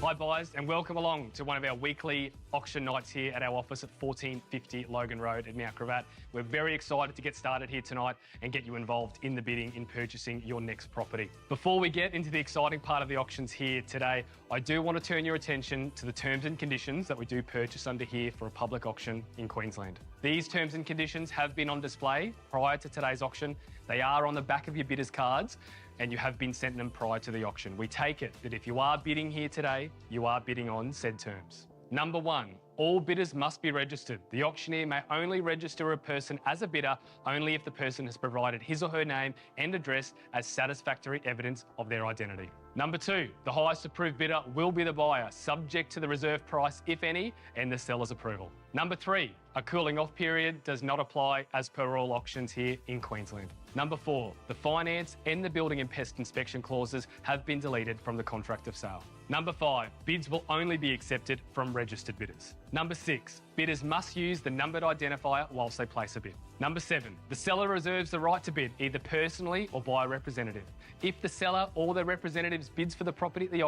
Hi buyers, and welcome along to one of our weekly auction nights here at our office at 1450 Logan Road at Mount Gravatt. We're very excited to get started here tonight and get you involved in the bidding in purchasing your next property. Before we get into the exciting part of the auctions here today, I do want to turn your attention to the terms and conditions that we do purchase under here for a public auction in Queensland. These terms and conditions have been on display prior to today's auction. They are on the back of your bidders' cards, and you have been sent them prior to the auction. We take it that if you are bidding here today, you are bidding on said terms. Number one, all bidders must be registered. The auctioneer may only register a person as a bidder only if the person has provided his or her name and address as satisfactory evidence of their identity. Number two, the highest approved bidder will be the buyer, subject to the reserve price, if any, and the seller's approval. Number three, a cooling off period does not apply as per all auctions here in Queensland. Number four, the finance and the building and pest inspection clauses have been deleted from the contract of sale. Number five, bids will only be accepted from registered bidders. Number six, bidders must use the numbered identifier whilst they place a bid. Number seven, the seller reserves the right to bid either personally or by a representative. If the seller or their representatives bids for the property at the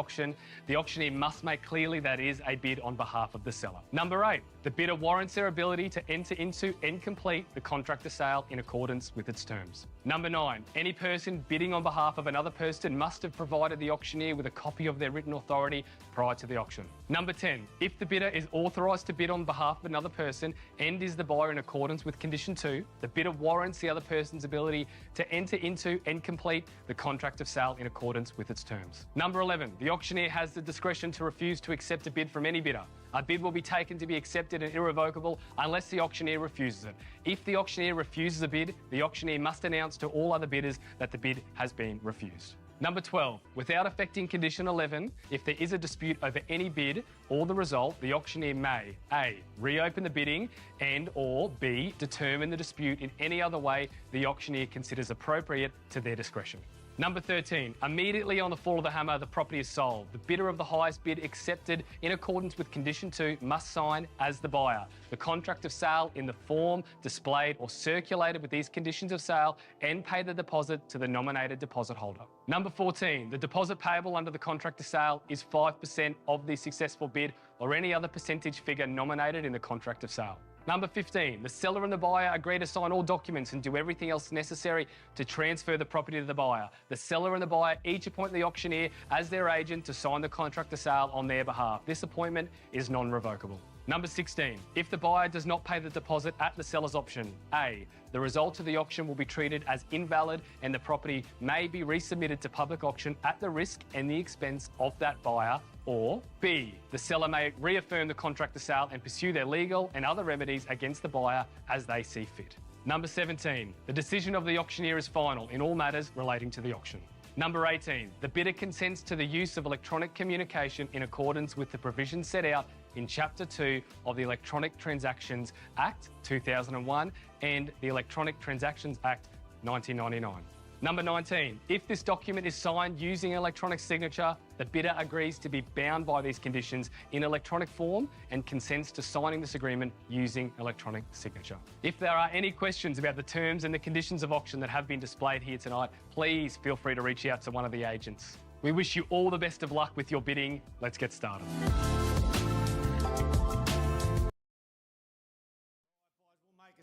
auctioneer must make clearly that is a bid on behalf of the seller. Number eight, the bidder warrants their ability to enter into and complete the contract of sale in accordance with its terms. Number nine, any person bidding on behalf of another person must have provided the auctioneer with a copy of their written authority prior to the auction. Number 10, if the bidder is authorised to bid on behalf of another person and is the buyer in accordance with condition 2, the bidder warrants the other person's ability to enter into and complete the contract of sale in accordance with its terms. Number 11, the auctioneer has the discretion to refuse to accept a bid from any bidder. A bid will be taken to be accepted and irrevocable unless the auctioneer refuses it. If the auctioneer refuses a bid, the auctioneer must announce to all other bidders that the bid has been refused. Number 12, without affecting condition 11, if there is a dispute over any bid or the result, the auctioneer may A, reopen the bidding and or B, determine the dispute in any other way the auctioneer considers appropriate to their discretion. Number 13, immediately on the fall of the hammer, the property is sold. The bidder of the highest bid accepted in accordance with condition 2 must sign as the buyer the contract of sale in the form displayed or circulated with these conditions of sale and pay the deposit to the nominated deposit holder. Number 14, the deposit payable under the contract of sale is 5% of the successful bid or any other percentage figure nominated in the contract of sale. Number 15, the seller and the buyer agree to sign all documents and do everything else necessary to transfer the property to the buyer. The seller and the buyer each appoint the auctioneer as their agent to sign the contract of sale on their behalf. This appointment is non-revocable. Number 16, if the buyer does not pay the deposit at the seller's option, A, the result of the auction will be treated as invalid and the property may be resubmitted to public auction at the risk and the expense of that buyer, or B, the seller may reaffirm the contract of sale and pursue their legal and other remedies against the buyer as they see fit. Number 17, the decision of the auctioneer is final in all matters relating to the auction. Number 18, the bidder consents to the use of electronic communication in accordance with the provisions set out in Chapter 2 of the Electronic Transactions Act 2001 and the Electronic Transactions Act 1999. Number 19, if this document is signed using electronic signature, the bidder agrees to be bound by these conditions in electronic form and consents to signing this agreement using electronic signature. If there are any questions about the terms and the conditions of auction that have been displayed here tonight, please feel free to reach out to one of the agents. We wish you all the best of luck with your bidding. Let's get started.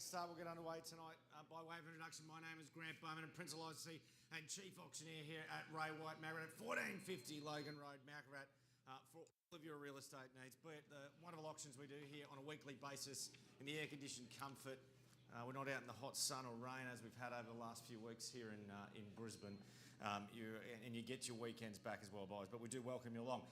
We'll get underway tonight. By way of introduction, my name is Grant Bowman and Principal Licensee and Chief Auctioneer here at Ray White Margaret at 1450 Logan Road, Mount Gravatt. for all of your real estate needs, be it the wonderful auctions we do here on a weekly basis in the air-conditioned comfort. We're not out in the hot sun or rain as we've had over the last few weeks here in Brisbane. And you get your weekends back as well, boys, but we do welcome you along.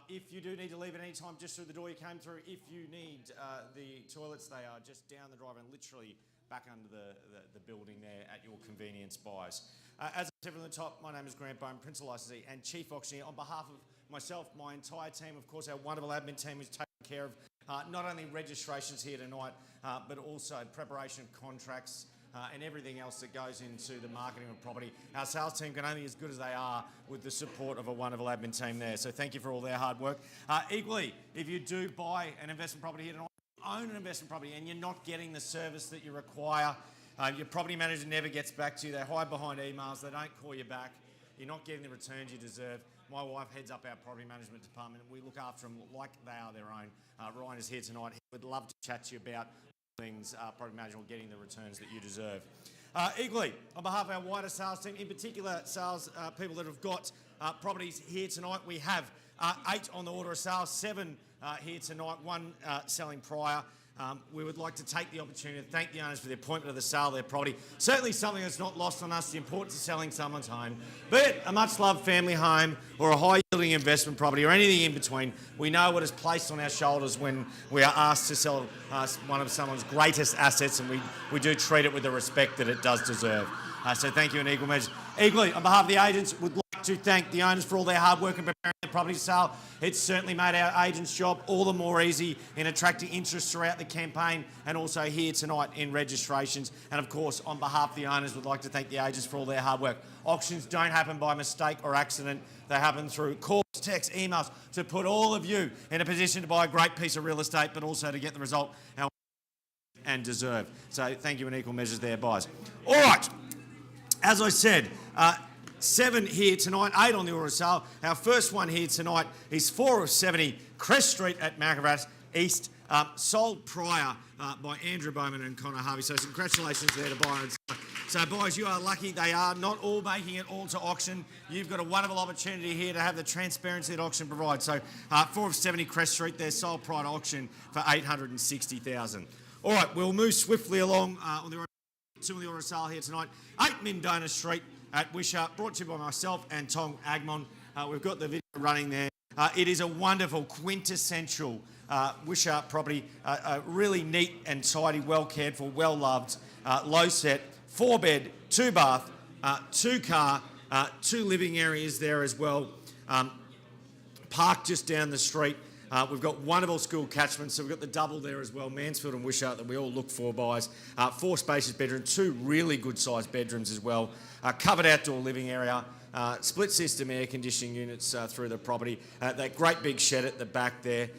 If you do need to leave at any time, just through the door you came through, if you need the toilets, they are just down the drive and literally back under the building there at your convenience, boys. As I said from the top, my name is Grant Bowman, Principal Licensee and Chief Auctioneer. On behalf of myself, my entire team, of course, our wonderful admin team is taking care of not only registrations here tonight, but also preparation of contracts, and everything else that goes into the marketing of property. Our sales team can only be as good as they are with the support of a wonderful admin team there. So thank you for all their hard work. Equally, if you do buy an investment property here tonight, own an investment property and you're not getting the service that you require, your property manager never gets back to you, they hide behind emails, they don't call you back, you're not getting the returns you deserve. My wife heads up our property management department and we look after them like they are their own. Ryan is here tonight. He would love to chat to you about things property management, getting the returns that you deserve. Equally, on behalf of our wider sales team, in particular sales people that have got properties here tonight, we have 8 on the order of sales, 7 here tonight, 1 selling prior. We would like to take the opportunity to thank the owners for the appointment of the sale of their property. Certainly something that's not lost on us, the importance of selling someone's home. Be it a much-loved family home or a high-yielding investment property or anything in between, we know what is placed on our shoulders when we are asked to sell one of someone's greatest assets, and we do treat it with the respect that it does deserve. So thank you in equal measure. Equally, on behalf of the agents, would like to thank the owners for all their hard work in preparing the property sale. It's certainly made our agents' job all the more easy in attracting interest throughout the campaign and also here tonight in registrations. And of course, on behalf of the owners, would like to thank the agents for all their hard work. Auctions don't happen by mistake or accident. They happen through calls, texts, emails to put all of you in a position to buy a great piece of real estate, but also to get the result and deserve. So thank you in equal measures there, guys. All right. As I said, 7 here tonight, 8 on the order of sale. Our first one here tonight is 4 of 70 Crest Street at Gravatt East, sold prior by Andrew Bowman and Connor Harvey. So congratulations there to Byron. So boys, you are lucky. They are not all making it all to auction. You've got a wonderful opportunity here to have the transparency that auction provides. So 4 of 70 Crest Street, they're sold prior to auction for $860,000. All right, we'll move swiftly along on the 2 on the order of sale here tonight. 8 Mindona Street at Wishart, brought to you by myself and Tong Agmon. We've got the video running there. It is a wonderful, quintessential Wishart property. Really neat and tidy, well cared for, well loved, low set, 4-bed, 2-bath, 2-car, 2 living areas there as well. Parked just down the street. We've got wonderful school catchments, so we've got the double there as well, Mansfield and Wishart, that we all look for, guys. 4 spacious bedrooms, 2 really good-sized bedrooms as well. Covered outdoor living area, split system air conditioning units through the property. That great big shed at the back there,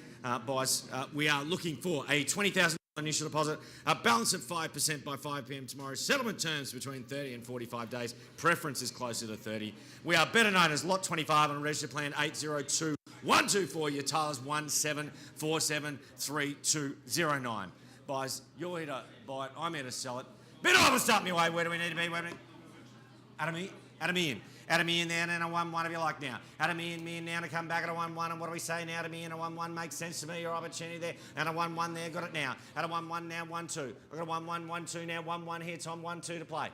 guys. We are looking for a $20,000 initial deposit, a balance of 5% by 5 p.m. tomorrow. Settlement terms between 30 and 45 days. Preference is closer to 30. We are better known as Lot 25 on register plan 802124. Your tailors 17473209. Guys, you're here to buy it. I'm here to sell it. Bit of a start me way. Where do we need to be? Where do we... At a million. At a million there and a 1-1 if you like now. At a million now to come back at a 1-1. And what do we say now? At a million, a 1-1 makes sense to me. Your opportunity there. And a 1-1 there. Got it now. At a 1-1 now, 1-2. I've got a 1-1, 1-2 now. 1-1 here, Tom. 1-2 to play.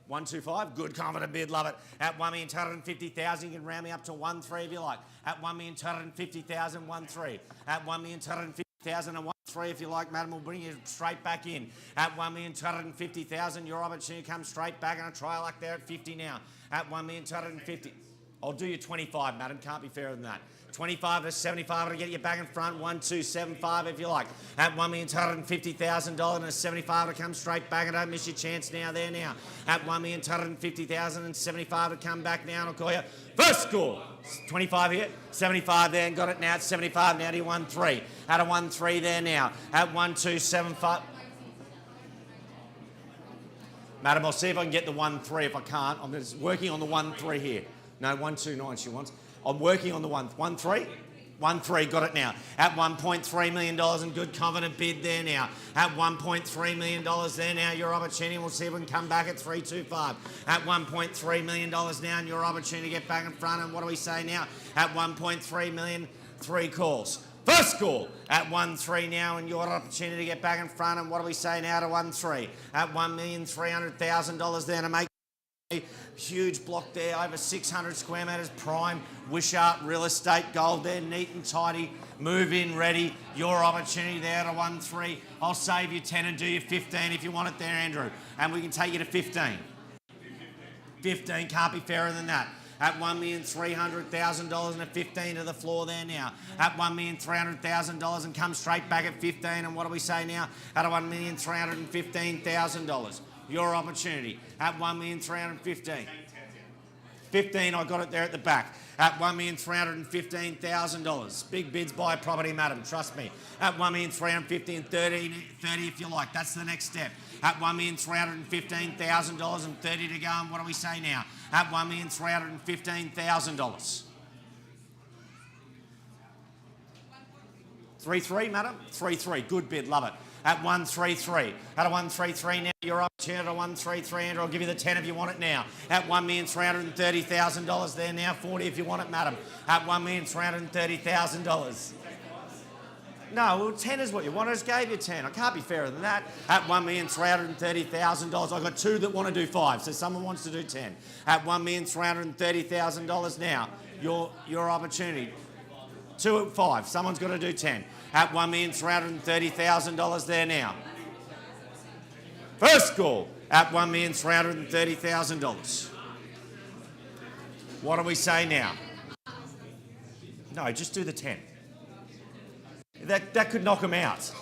125, good confident bid, love it. At 1,250,000, you can round me up to 1-3 if you like. At 1,250,000, 1-3. At 1,250,000 and 1-3 if you like, madam, we'll bring you straight back in. At 1,250,000, your opportunity comes straight back, and a try luck there at 50 now. At 1,250,000, I'll do you 25, madam, can't be fairer than that. 25 to 75 to get you back in front. 1275 if you like. At $1,250,000 and a 75 to come straight back, and don't miss your chance now there now. At $1,250,000 and 75 to come back now, and I'll call you first score. 25 here, 75 there, and got it now at 75 now to 1-3. At a 1-3 there now. At 1275. Madam, I'll see if I can get the 1-3. If I can't, I'm working on the 1-3 here. No, 129 she wants. I'm working on the 1-3. 1-3, got it now. At $1.3 million and good confident bid there now. At $1.3 million there now, your opportunity. We'll see if we can come back at 3.25. At $1.3 million now and your opportunity to get back in front. And what do we say now? At $1.3 million, 3 calls. First call at 1-3 now and your opportunity to get back in front. And what do we say now to 1-3? At $1,300,000 there to make huge block there, over 600 square metres, prime, Wishart real estate gold there, neat and tidy, move in, ready, your opportunity there to 1-3. I'll save you 10 and do you 15 if you want it there, Andrew. And we can take you to 15. 15, can't be fairer than that. At $1,300,000 and a 15 to the floor there now. At $1,300,000 and come straight back at 15. And what do we say now? At $1,315,000. Your opportunity at $1,315,000. 15, I got it there at the back. At $1,315,000. Big bids buy property, madam, trust me. At $1,315,000, 30 if you like. That's the next step. At $1,315,000 and 30 to go. And what do we say now? At $1,315,000. 3-3, madam? 3-3, good bid, love it. At 133. At a 133 now, your opportunity at a 133, Andrew. I'll give you the 10 if you want it now. At $1,330,000 there now, 40 if you want it, madam. At $1,330,000. No, well, 10 is what you want. I just gave you 10. I can't be fairer than that. At $1,330,000. I've got 2 that want to do 5, so someone wants to do 10. At $1,330,000 now, your opportunity. 2 at 5. Someone's got to do 10. At $1,330,000 there now. First call at $1,330,000. What do we say now? No, just do the 10. That could knock them out.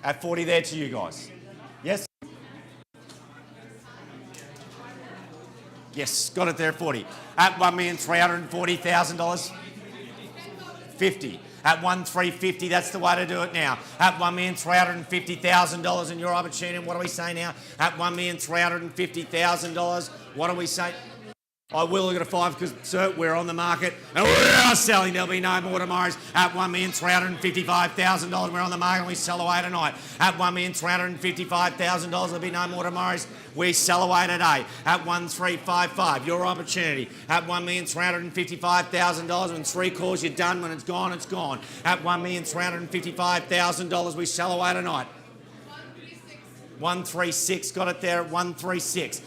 At 40 there to you guys. Yes? Yes, got it there at 40. At $1,340,000. 50. At $1,350, that's the way to do it now. At $1,350,000 and your opportunity. What do we say now? At $1,350,000. What do we say? I will look at a 5 because, sir, we're on the market and we are selling. There'll be no more tomorrows. At $1,355,000, we're on the market and we sell away tonight. At $1,355,000, there'll be no more tomorrows. We sell away today. At $1,355, your opportunity. At $1,355,000, when 3 calls, you're done. When it's gone, it's gone. At $1,355,000, we sell away tonight. 136, got it there at 136.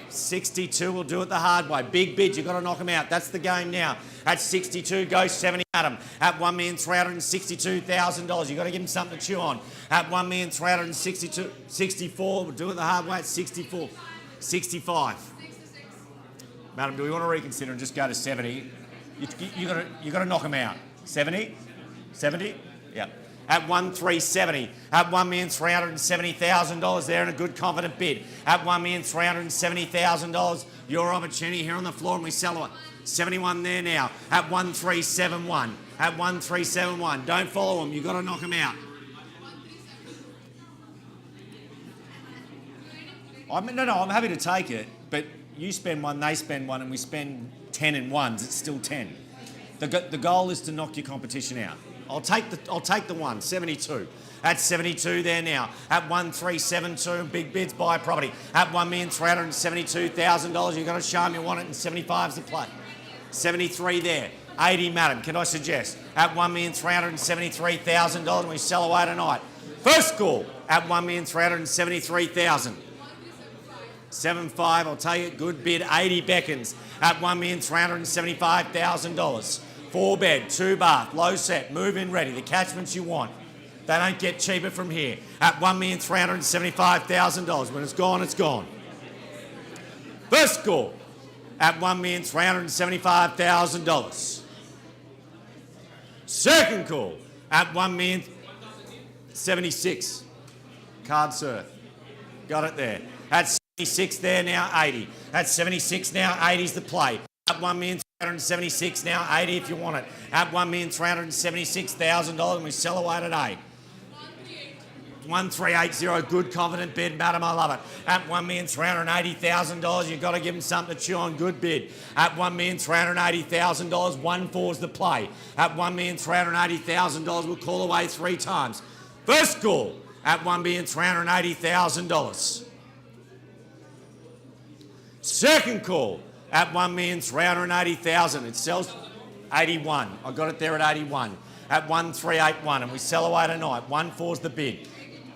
62, we'll do it the hard way. Big bid, you've got to knock them out. That's the game now. At 62, go 70 at them. At $1,362,000, you've got to give them something to chew on. At $1,362,000, 64, we'll do it the hard way at 64. 65. Madam, do we want to reconsider and just go to 70? You got to knock them out. 70? 70? Yeah. At $1,370, at $1,370,000 there in a good confident bid. At $1,370,000, your opportunity here on the floor and we sell it. 71 there now. At $1,371, at $1,371. Don't follow them, you've got to knock them out. I'm happy to take it, but you spend 1, they spend 1, and we spend 10 in ones. It's still 10. The goal is to knock your competition out. I'll take the 1, 72. At 72 there now. At $1,372, big bids buy property. At $1,372,000, you've got to show them you want it, and 75's the play. 73 there. 80, madam, can I suggest? At $1,373,000, and we sell away tonight. First call at $1,373,000. 75, I'll tell you, good bid. 80 beckons at $1,375,000. 4 bed, 2 bath, low set, move in ready, the catchments you want. They don't get cheaper from here. At $1,375,000. When it's gone, it's gone. First call at $1,375,000. Second call at $1,076,000. Card, sir. Got it there. At 76 there now, 80. At 76 now, 80's the play. At $1,376,000 now, 80 if you want it. At $1,376,000 and we sell away today. 1380, good confident bid, madam, I love it. At $1,380,000, you've got to give them something to chew on, good bid. At $1,380,000, 1-4's the play. At $1,380,000, we'll call away 3 times. First call at $1,380,000. Second call at $1,380,000. It sells 81. I got it there at 81. At 1381, and we sell away tonight. 1-4's the bid.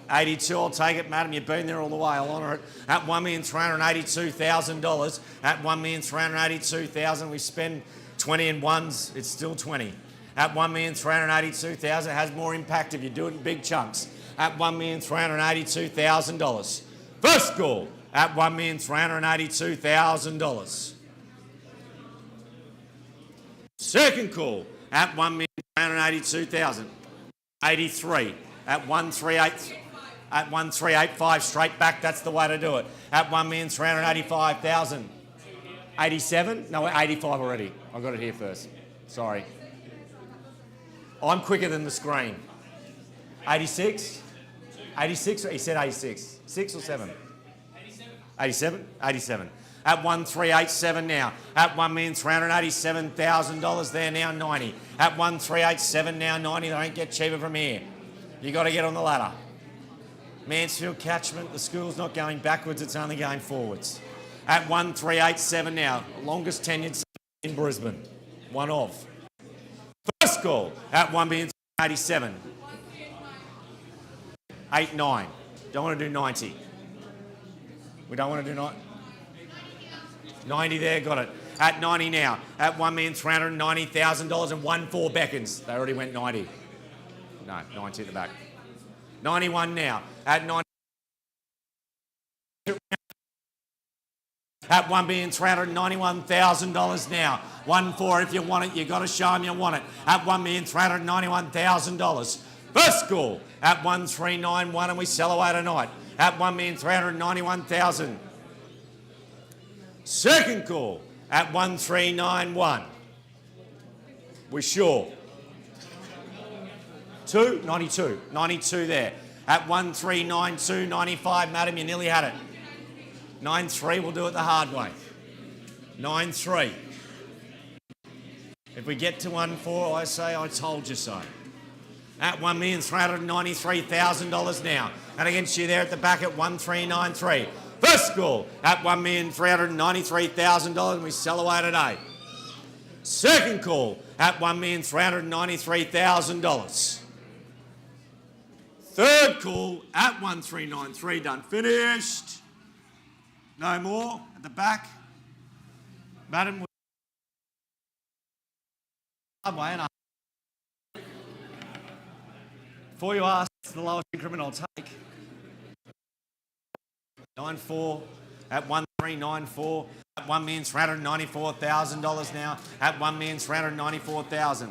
82, I'll take it, madam. You've been there all the way. I'll honour it. At $1,382,000. At $1,382,000, we spend 20 in ones. It's still 20. At $1,382,000, it has more impact if you do it in big chunks. At $1,382,000. First call at $1,382,000. Second call at $1,382,000. 83 at 138. At 1385 straight back, that's the way to do it. At $1,385,000. 87? No, 85 already. I got it here first. Sorry. I'm quicker than the screen. 86? 86? He said 86. 6 or 7? 87? 87. At 1387 now. At $1,387,000 there now, 90. At 1387 now, 90. They don't get cheaper from here. You got to get on the ladder. Mansfield catchment, the school's not going backwards, it's only going forwards. At 1387 now, longest tenured in Brisbane. One of. First call at $1,387,000. 89. Don't want to do 90. We don't want to do 90. 90 there, got it. At 90 now, at $1,390,000 and 1-4 beckons. They already went 90. No, 90 at the back. 91 now, at 90. At $1,391,000 now. 1-4 if you want it, you've got to show them you want it. At $1,391,000. First call at 1391 and we sell away tonight. At $1,391,000. Second call at 1391. We're sure. 92. 92 there. At 1392, 95, madam, you nearly had it. 93, we'll do it the hard way. 93. If we get to 1-4, I say I told you so. At $1,393,000 now. And against you there at the back at 1393. First call at $1,393,000 and we sell away today. Second call at $1,393,000. Third call at 1393, done, finished. No more at the back. Madam, way and before you ask, it's the lowest increment I'll take. 94 at 1394 at $1,394,000 now at $1,394,000.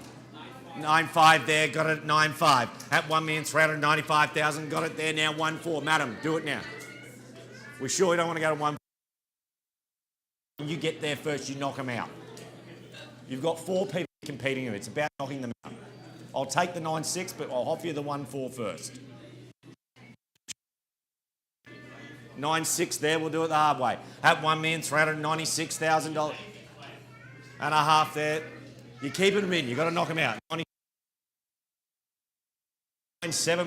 95 there, got it at 95 at $1,395,000, got it there now. 1-4, madam, do it now. We sure we don't want to go to 1. You get there first, you knock them out. You've got 4 people competing in it. It's about knocking them out. I'll take the 9-6, but I'll offer you the 1-4 first. 9-6 there, we'll do it the hard way. At $1,396,000 and a half there. You're keeping them in, you've got to knock them out. 9-7.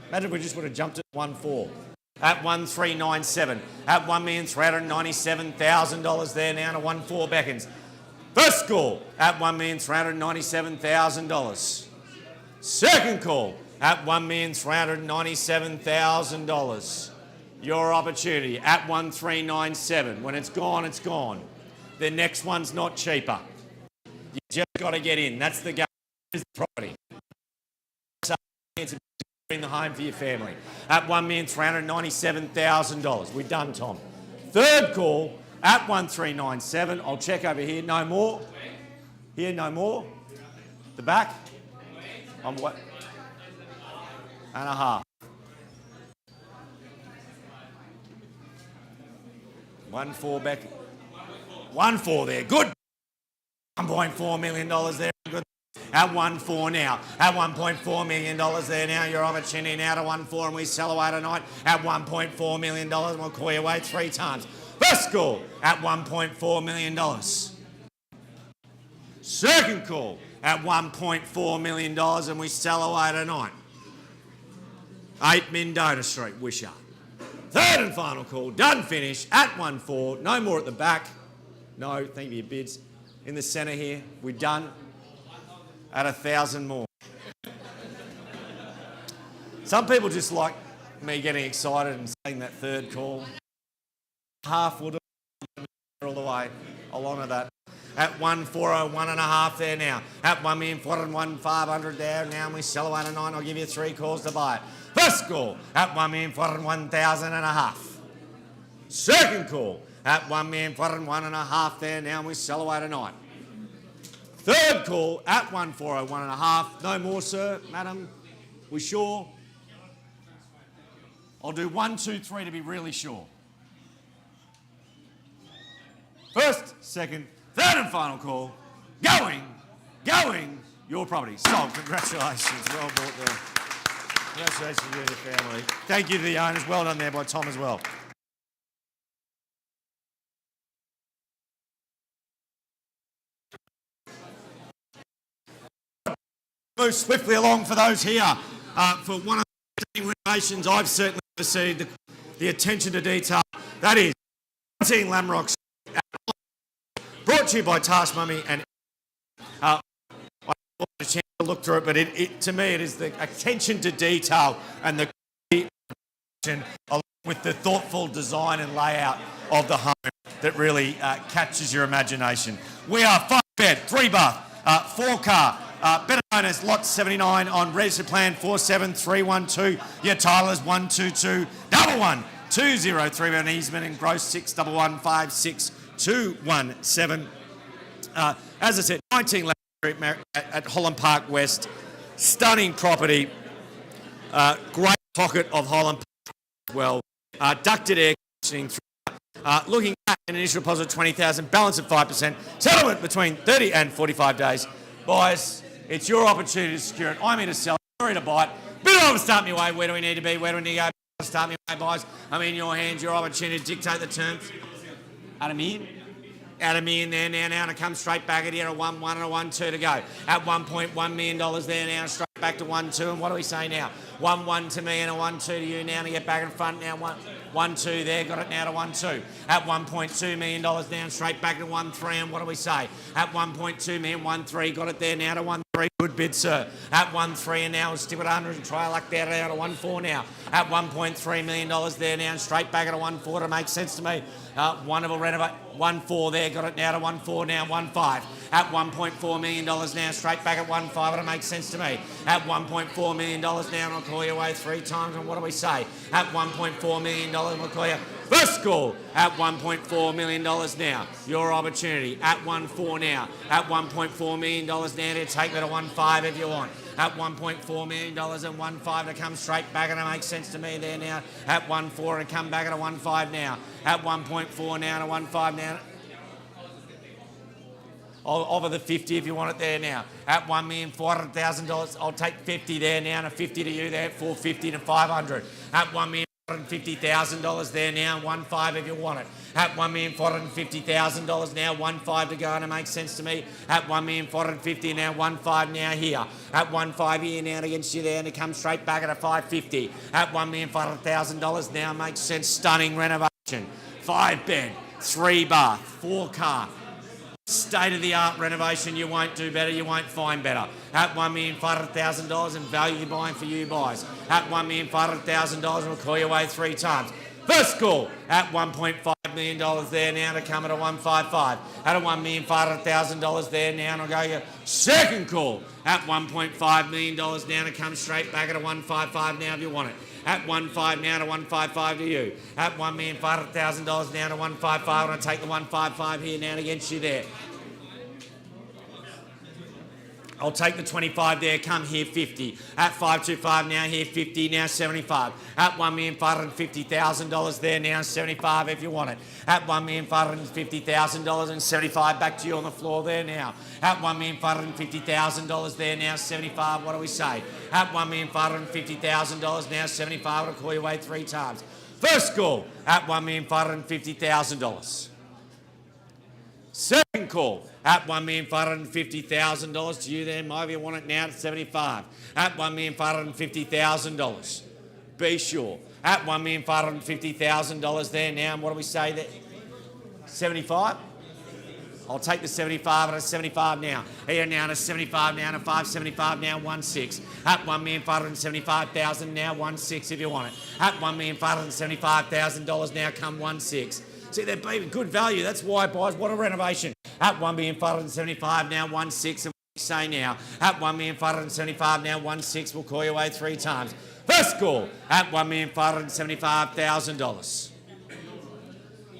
Imagine if we just would have jumped at 1-4. At 1397. At $1,397,000 there now to 1-4 beckons. First call at $1,397,000. Second call at $1,397,000. Your opportunity at 1397. When it's gone, it's gone. The next one's not cheaper. You just got to get in. That's the game. It's the property. It's in the home for your family. At $1,397,000. We're done, Tom. Third call at 1397. I'll check over here. No more. Here, no more. The back. On what? And a half. 1-4 back. 1-4 there. Good. $1.4 million there. Good. At 1-4 now. At $1.4 million there now. Your opportunity now to 1-4 and we sell away tonight at $1.4 million and we'll call you away 3 times. First call at $1.4 million. Second call at $1.4 million and we sell away tonight. 8 Mendota Street, Wisher. Third and final call, done finish at 1-4. No more at the back. No, thank you for your bids. In the centre here, we're done at 1,000 more. Some people just like me getting excited and saying that third call. Half will do all the way along with that. At 1-4, 1.5 there now. At 1,401,500 there now, and we sell away to 9. I'll give you 3 calls to buy it. First call at 1,401,500. Second call at 1,401,500 there now, and we sell away to 9. Third call at 1,401,500. No more, sir, madam. We sure? I'll do 1, 2, 3 to be really sure. First, second, third and final call. Going, your property. Sold. Congratulations. Well bought there. Congratulations to you and your family. Thank you to the owners. Well done there by Tom as well. Move swiftly along for those here. For one of the renovations I've certainly received the attention to detail. That is 19 Lamrock Street, brought to you by Task Mummy, and I had a chance to look through it, but to me it is the attention to detail and the along with the thoughtful design and layout of the home that really catches your imagination. We are 5 bed, 3 bath, 4 car. Better known as Lot 79 on registered plan 47312. Your title is 122-11203 an easement in gross 61156 as I said, 19 Lamb Street at Holland Park West. Stunning property. Great pocket of Holland Park as well. Ducted air conditioning through. Looking at an initial deposit of 20,000, balance of 5%, settlement between 30 and 45 days. Buyers, it's your opportunity to secure it. I'm here to sell, you're here to buy it. Bit of start me way. Where do we need to be? Where do we need to go? Start me way, buyers. I'm in your hands, your opportunity to dictate the terms. Adam in there now to come straight back at here, a 1-1 and a 1-2 to go. At $1.1 million there now, straight back to 1-2. And what do we say now? 1-1 to me and a 1-2 to you now to get back in front now. 1-2 there, got it now to 1-2. At $1.2 million down, straight back to 1-3. And what do we say? At 1.2 million, 1-3, got it there now to 1-3. Good bid, sir. At 1-3 and now we'll stick with 100 and try luck there now to 1-4 now. At $1.3 million there now, and straight back at a 1-4 to make sense to me. Wonderful renovate. 1-4 there, got it now to 1-4 now, 1-5. At $1.4 million now, straight back at 1-5, it'll make sense to me. At $1.4 million now, and I'll call you away 3 times, and what do we say? At $1.4 million, we'll call you. First call at $1.4 million now. Your opportunity at 1-4 now. At $1.4 million now to take that to 1-5 if you want. At $1.4 million and 1-5 to come straight back, and it makes sense to me there now. At 1-4 and come back at a 1-5 now. At 1.4 now to 1-5 now. I'll offer the 50 if you want it there now. At $1,400,000, I'll take 50 there now and a 50 to you there. 450 to 500. At $1,450,000 there now, 1-5 if you want it. At $1,450,000 now, 1-5 to go, and it makes sense to me. At $1,450,000 now, 1-5 now here. At 1-5 here now against you there, and it comes straight back at a 550. At $1,500,000 now, makes sense. Stunning renovation. 5 bed, 3 bath, 4 car. State-of-the-art renovation. You won't do better, you won't find better. At $1,500,000 and value buying for you guys. At $1,500,000, we'll call you away 3 times. First call at $1.5 million there now to come at a 155. At a $1,500,000 there now, and I'll go your second call at $1.5 million now to come straight back at a 155 now if you want it. At 1.5 now to 155 to you. At $1,500,000 now to 155, and I take the 155 here now against you there. I'll take the 25 there, come here 50. At 525 now, here 50, now 75. At $1,550,000 there, now 75 if you want it. At $1,550,000 and 75, back to you on the floor there now. At $1,550,000 there, now 75, what do we say? At $1,550,000 now 75, I'll call you away 3 times. First call, at $1,550,000. Second call, at $1,550,000 to you there, Mike, you want it now at 75. At $1,550,000. Be sure. At $1,550,000 there now, and what do we say there? 75? I'll take the 75 and a 75 now. Here now and a 75 now and a 575 now, 16. At $1,575,000 now, 16 if you want it. At $1,575,000 now, come 16. See, they're being good value. That's why, boys. What a renovation. At $1,575,000 now, 16. And what we say now? At $1,575,000 now, 16. We'll call you away 3 times. First call, at $1,575,000.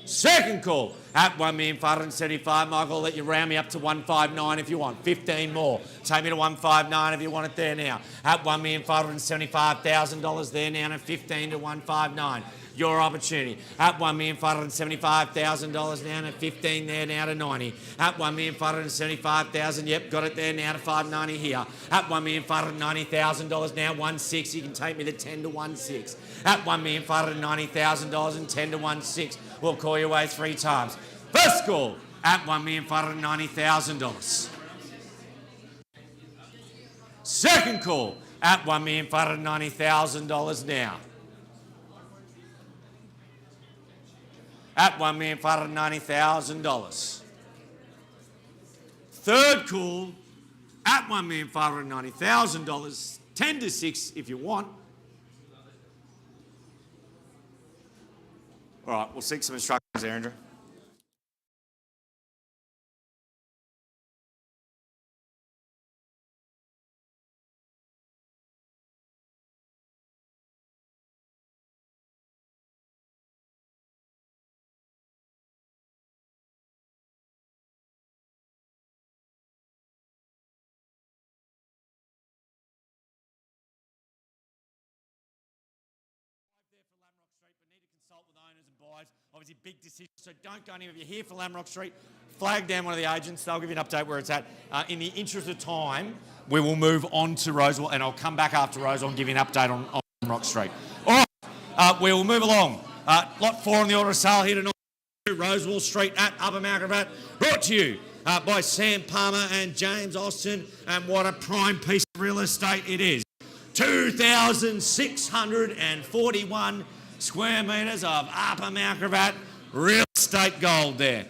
Second call, at $1,575,000. Michael, I'll let you round me up to 159 if you want. 15 more. Take me to 159 if you want it there now. At $1,575,000 there now, and 15 to 159. Your opportunity. At $1,575,000 now, and 15 there now to 90. At $1,575,000, yep, got it there now to 590 here. At $1,590,000 now, 16. You can take me to 10 to 16. At $1,590,000 and 10 to 16. We'll call you away 3 times. First call, at $1,590,000. Second call, at $1,590,000 now. At $1,590,000. Third call, at $1,590,000, 10 to 6 if you want. All right, we'll seek some instructions there, Andrew. With owners and buyers, obviously big decision, so don't go anywhere. If you're here for Lamrock Street, flag down one of the agents, they'll give you an update where it's at. In the interest of time, we will move on to Rosewell, and I'll come back after Rosewell and give you an update on Lamrock Street. All right, we will move along. Lot 4 on the order of sale here tonight, Rosewell Street at Upper Mount Gravatt, brought to you by Sam Palmer and James Austin, and what a prime piece of real estate it is. 2,641 square metres of Upper Mount Gravatt real estate gold there.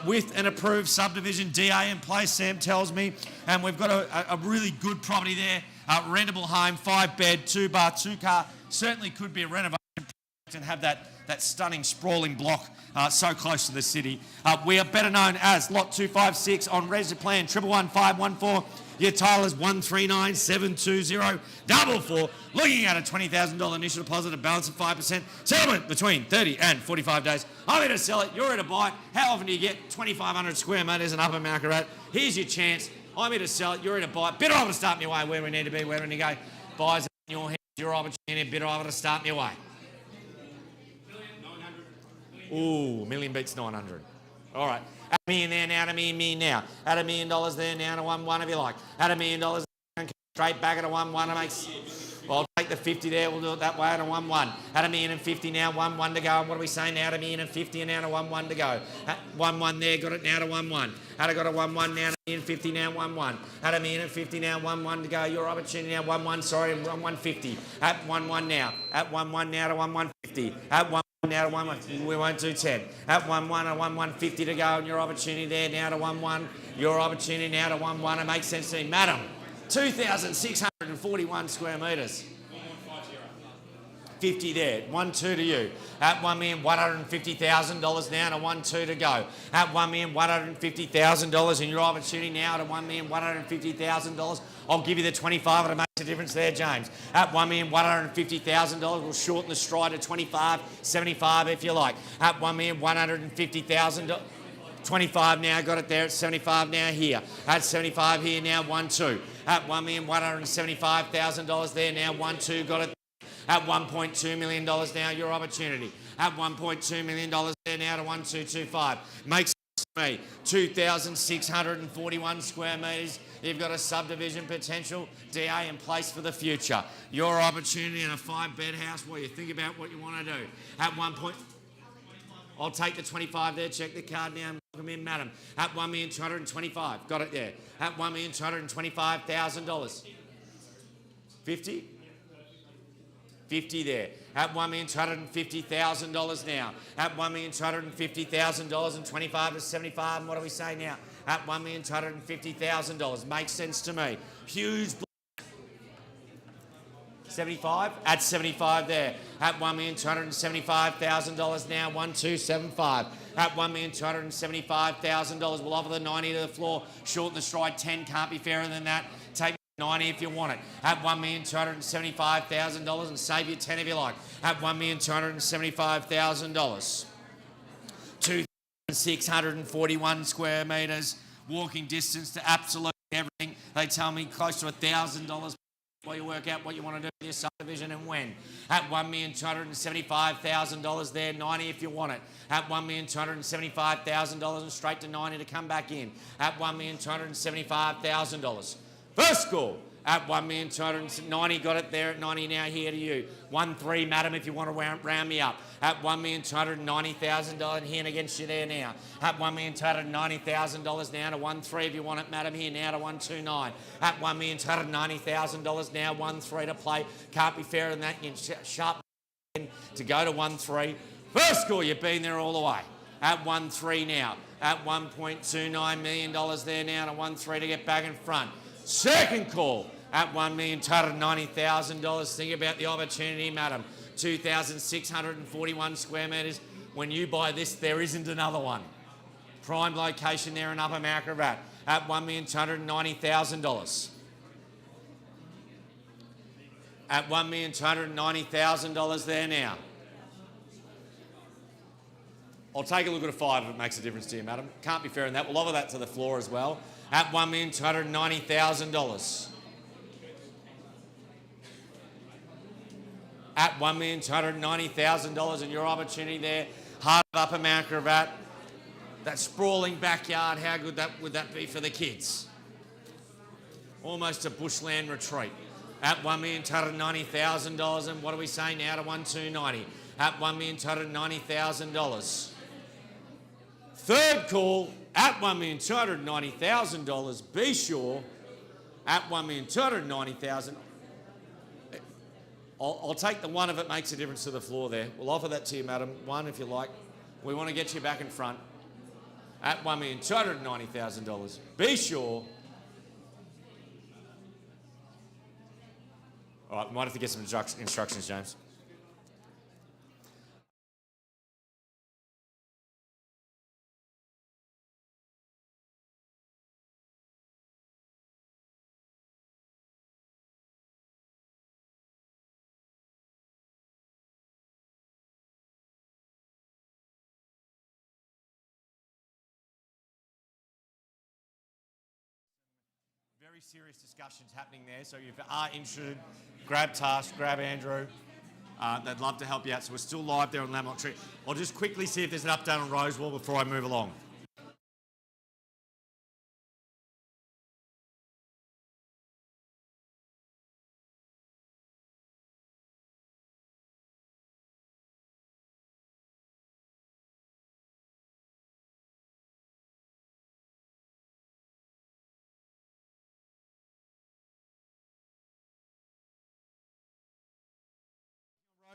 With an approved subdivision DA in place, Sam tells me, and we've got a really good property there, rentable home, 5-bed, 2-bar, 2-car, certainly could be a renovation project and have that stunning sprawling block so close to the city. We are better known as Lot 256 on Registered Plan 111514. Your title is 139720444. Looking at a $20,000 initial deposit, a balance of 5%. Settlement between 30 and 45 days. I'm here to sell it. You're here to buy it. How often do you get 2,500 square metres in Upper Mount Gravatt? Here's your chance. I'm here to sell it. You're here to buy it. Bit over to start me away where we need to be, where we need to go. Buyers in your hands. Your opportunity. Bit over to start me away. Ooh, million beats 900. All right. At $1 million there now, at $1 million now. At $1 million there now to 1-1 if you like. At $1 million straight back at a 1-1. It makes. Well, I'll take the 50 there. We'll do it that way at a 1-1. At $1,050,000 now, 1-1 to go. And what do we say now? At $1,050,000 and now to 1-1 to go. At 1-1 there, got it now to 1-1. Had I got a 1-1 now, $1,050,000 now, 1-1. At $1,050,000 now, 1-1 to go. Your opportunity now, 1-1. Sorry, 1-150. At 1-1 now. At 1-1 now to 1-150. At 1 now to 1-1, we won't do 10. At 1-1 and 1-150 to go, and your opportunity there now to 1-1. Your opportunity now to 1-1. It makes sense to me. Madam, 2,641 square metres. 50 there. 1-2 to you. At $1,150,000 now to 1-2 to go. At $1,150,000 and your opportunity now to $1,150,000. I'll give you the 25 and it makes a difference there, James. At $1,150,000, we'll shorten the stride to 25.75 if you like. At $1,150,000. 25 now, got it there at 75 now here. At 75 here now, 1-2. At $1,175,000 there now, 1-2, got it at $1.2 million now, your opportunity. At $1.2 million there now to 1,225. Makes me 2,641 square metres. You've got a subdivision potential, DA in place for the future. Your opportunity in a 5-bed house while you think about what you want to do. At one point, I'll take the 25 there, check the card now and welcome in, madam. At $1,225,000, got it there. At $1,225,000. 50? 50 there. At $1,250,000 now. At $1,250,000 and 25 to 75. And what do we say now? At $1,250,000. Makes sense to me. Huge. 75? At 75 there. At $1,275,000 now. 1,275. At $1,275,000. We'll offer the 90 to the floor. Shorten the stride. 10 can't be fairer than that. Take 90 if you want it. At $1,275,000 and save you 10 if you like. At $1,275,000. 2,641 square metres. Walking distance to absolutely everything. They tell me close to $1,000 while you work out what you want to do with your subdivision and when. At $1,275,000 there, 90 if you want it. At $1,275,000 and straight to 90 to come back in. At $1,275,000. First call at $1,290,000, got it there at 90 now, here to you. 1-3, madam, if you want to round me up. At $1,290,000 here and against you there now. At $1,290,000 now to 1-3 if you want it, madam, here now to 129. At $1,290,000 now, 1-3 to play. Can't be fairer than that. You can sharp to go to 1-3. First call, you've been there all the way. At 1-3 now. At $1.29 million there now to 1-3 to get back in front. Second call at $1,290,000. Think about the opportunity, madam. 2,641 square metres. When you buy this, there isn't another one. Prime location there in Upper Mount Gravatt at $1,290,000. At $1,290,000 there now. I'll take a look at a 5 if it makes a difference to you, madam. Can't be fairer than that. We'll offer that to the floor as well. At $1,290,000. At $1,290,000 and your opportunity there. Heart of Upper Mount Gravatt. That sprawling backyard, how good would that be for the kids? Almost a bushland retreat. At $1,290,000 and what do we say now to 1,290? At $1,290,000. Third call at $1,290,000. Be sure at $1,290,000. I'll take the 1 if it makes a difference to the floor there. We'll offer that to you, madam. 1 if you like. We want to get you back in front at $1,290,000. Be sure. All right, we might have to get some instructions, James. Very serious discussions happening there, so if you are interested, grab Task, grab Andrew. They'd love to help you out. So we're still live there on Lamlock Street. I'll just quickly see if there's an update on Rosewall before I move along.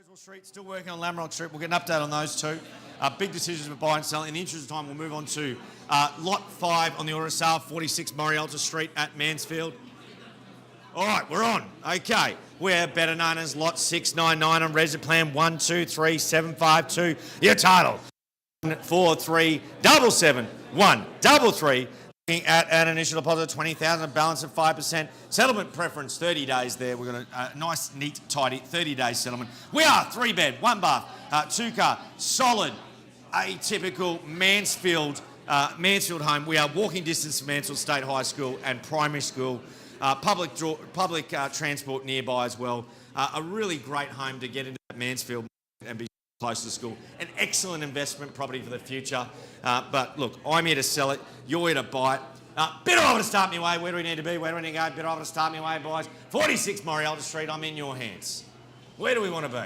Rosewall Street, still working on Lamrock Street. We'll get an update on those two. Big decisions for buying and selling. In the interest of time, we'll move on to Lot 5 on the order of sale, 46 Morialta Street at Mansfield. All right, we're on. Okay, we're better known as Lot 699 on Register Plan 123752. Your title, 4377133. Looking at an initial deposit of $20,000, a balance of 5%. Settlement preference, 30 days there. We're going to nice, neat, tidy, 30-day settlement. We are 3-bed, 1 bath, 2 car, solid, atypical Mansfield Mansfield home. We are walking distance to Mansfield State High School and Primary School. Public transport nearby as well. A really great home to get into Mansfield and be close to school. An excellent investment property for the future. But look, I'm here to sell it. You're here to buy it. Bit over to start me way. Where do we need to be? Where do we need to go? Bit over to start me way, boys. 46 Morialta Street. I'm in your hands. Where do we want to be?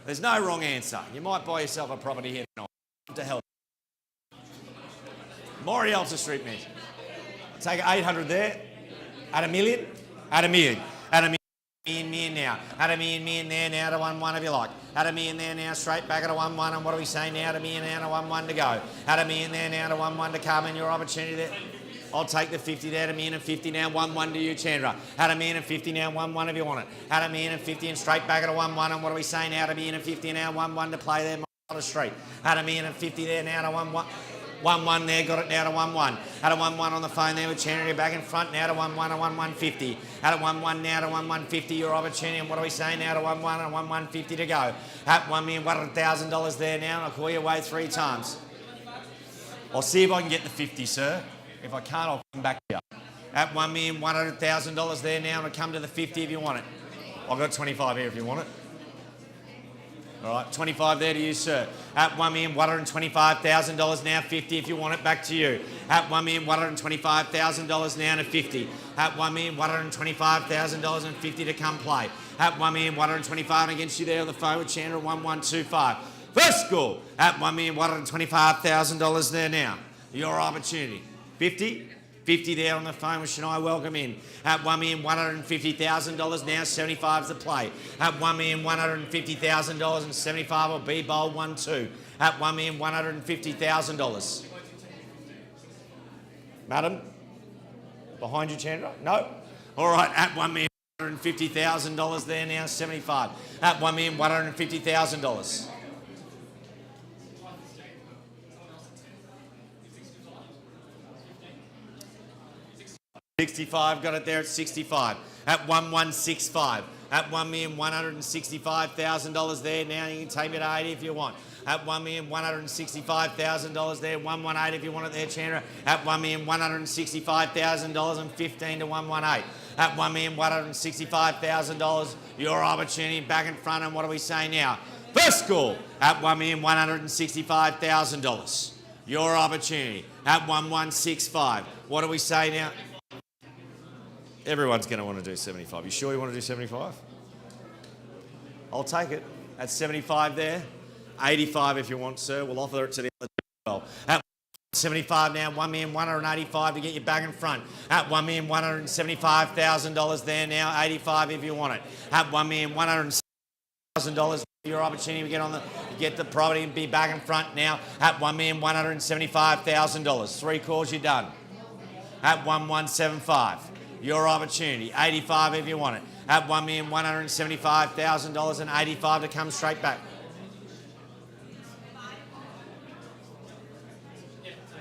There's no wrong answer. You might buy yourself a property here tonight. To hell. Morialta Street, mate. Take 800 there. At a million? At a million. At a million now. At a million there now to 1-1 if you like. At a million there now, straight back at a 1-1. And what do we say now? At a million now to 1-1 to go. At a million there now to 1-1 to come. And your opportunity there. I'll take the 50 there, at a million and 50 now, 1-1 to you, Chandra. At a million and 50 now, 1-1 if you want it. At a million and 50 and straight back at a 1-1. And what do we say now? At a million and 50 now, 1-1 to play there, Morialta Street. At a million and 50 there now to 1-1. 1-1 there, got it now to 1-1. At a 1-1 on the phone there with Chandra back in front, now to 1-1, a 1-1-50. At a 1-1 now to 1-1-50, your opportunity. And what do we say now to 1-1, a 1-1-50 to go. At $1,100,000 there now, and I'll call your way 3 times. I'll see if I can get the 50, sir. If I can't, I'll come back to you. At $1,100,000 there now, and I'll come to the 50 if you want it. I've got 25 here if you want it. All right, 25 there to you, sir. At $1,125,000 now, 50 if you want it, back to you. At $1,125,000 now to 50. At $1,125,000 and 50 to come play. At $1,125,000 against you there on the phone with Chandra, 1-1-2-5. First score at $1,125,000 there now. Your opportunity. 50? 50 there on the phone with Shania. Welcome in. At $1,150,000 now, 75 is the play. At $1,150,000 and 75 will be bowl 1-2. At $1,150,000. Madam? Behind you, Chandra? No? All right, at $1,150,000 there now, 75. At $1,150,000. 65, got it there at 65. At 1,165. At $1,165,000 there. Now you can take it to 80 if you want. At $1,165,000 there. 118 if you want it there, Chandra. At $1,165,000 and 15 to 118. At $1,165,000, your opportunity back in front. And what do we say now? First score at $1,165,000. Your opportunity at 1,165. What do we say now? Everyone's going to want to do 75. You sure you want to do 75? I'll take it. At 75 there. 85 if you want, sir. We'll offer it to the other well. At 75 now, $1,185 to get you back in front. At $1,175,000 there now, 85 if you want it. At $1,100,000, your opportunity to get the property and be back in front now. At $1,175,000. 3 calls, you're done. At 1,175. Your opportunity, 85 if you want it. At $1,175,000 and 85 to come straight back.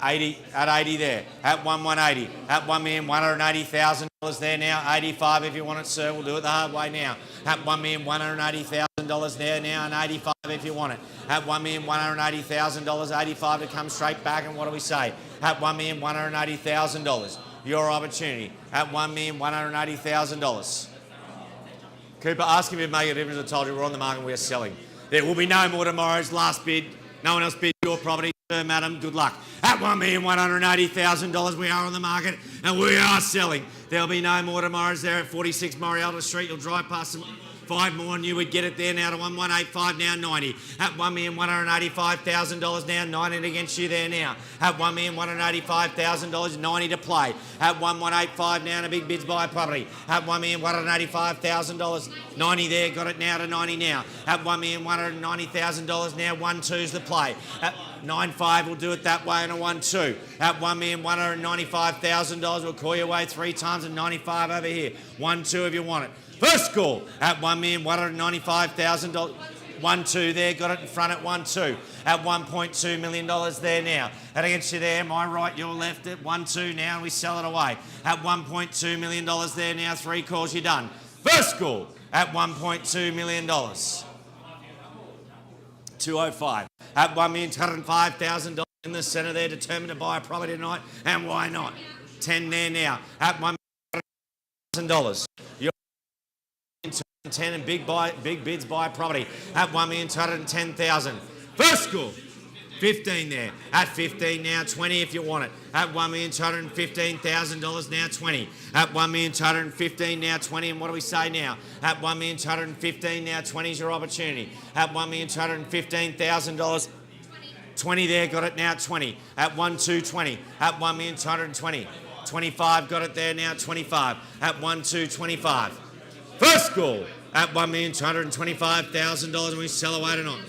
80 at 80 there. At 1,180. At $1,180,000 there now. 85 if you want it, sir. We'll do it the hard way now. At $1,180,000 there now and 85 if you want it. At $1,180,000, 85 to come straight back. And what do we say? At $1,180,000. Your opportunity at $1,180,000. Cooper, ask him if it make a difference. I told you we're on the market and we're selling. There will be no more tomorrow's last bid. No one else bid your property. Sir, madam, good luck. At $1,180,000 we are on the market and we are selling. There'll be no more tomorrow's there at 46 Morialta Street. You'll drive past them. 5 more and you would get it there now to 1,185 now 90. At $1,185,000 now 90 against you there now. At $1,185,000 90 to play. At 1,185 now to big bids buy property. At $1,185,000 90 there, got it now to 90 now. At $1,190,000 now 1-2's the play. At 9.5 we'll do it that way and a 1-2. At $1,195,000 we'll call your way 3 times and 95 over here. 1-2 if you want it. First call at $1,195,000. 1-2 there, got it in front at 1-2. At $1.2 million there now. And against you there, my right, your left at 1-2 now, and we sell it away. At $1.2 million there now, 3 calls, you're done. First call at $1.2 million. 205. At $1,205,000 in the centre there, determined to buy a property tonight, and why not? 10 there now at $1,000. You're 10 and big bids buy a property at $1,210,000. First school, 15 there at 15 now, 20 if you want it at $1,215,000 now, 20 at $1,215,000 now, 20. And what do we say now? At $1,215,000 now, 20 is your opportunity at $1,215,000. 20 there, got it now, 20 at 1,220 at $1,220,000. 25 got it there now, 25 at 1,225. First school at $1,225,000 and we sell away tonight.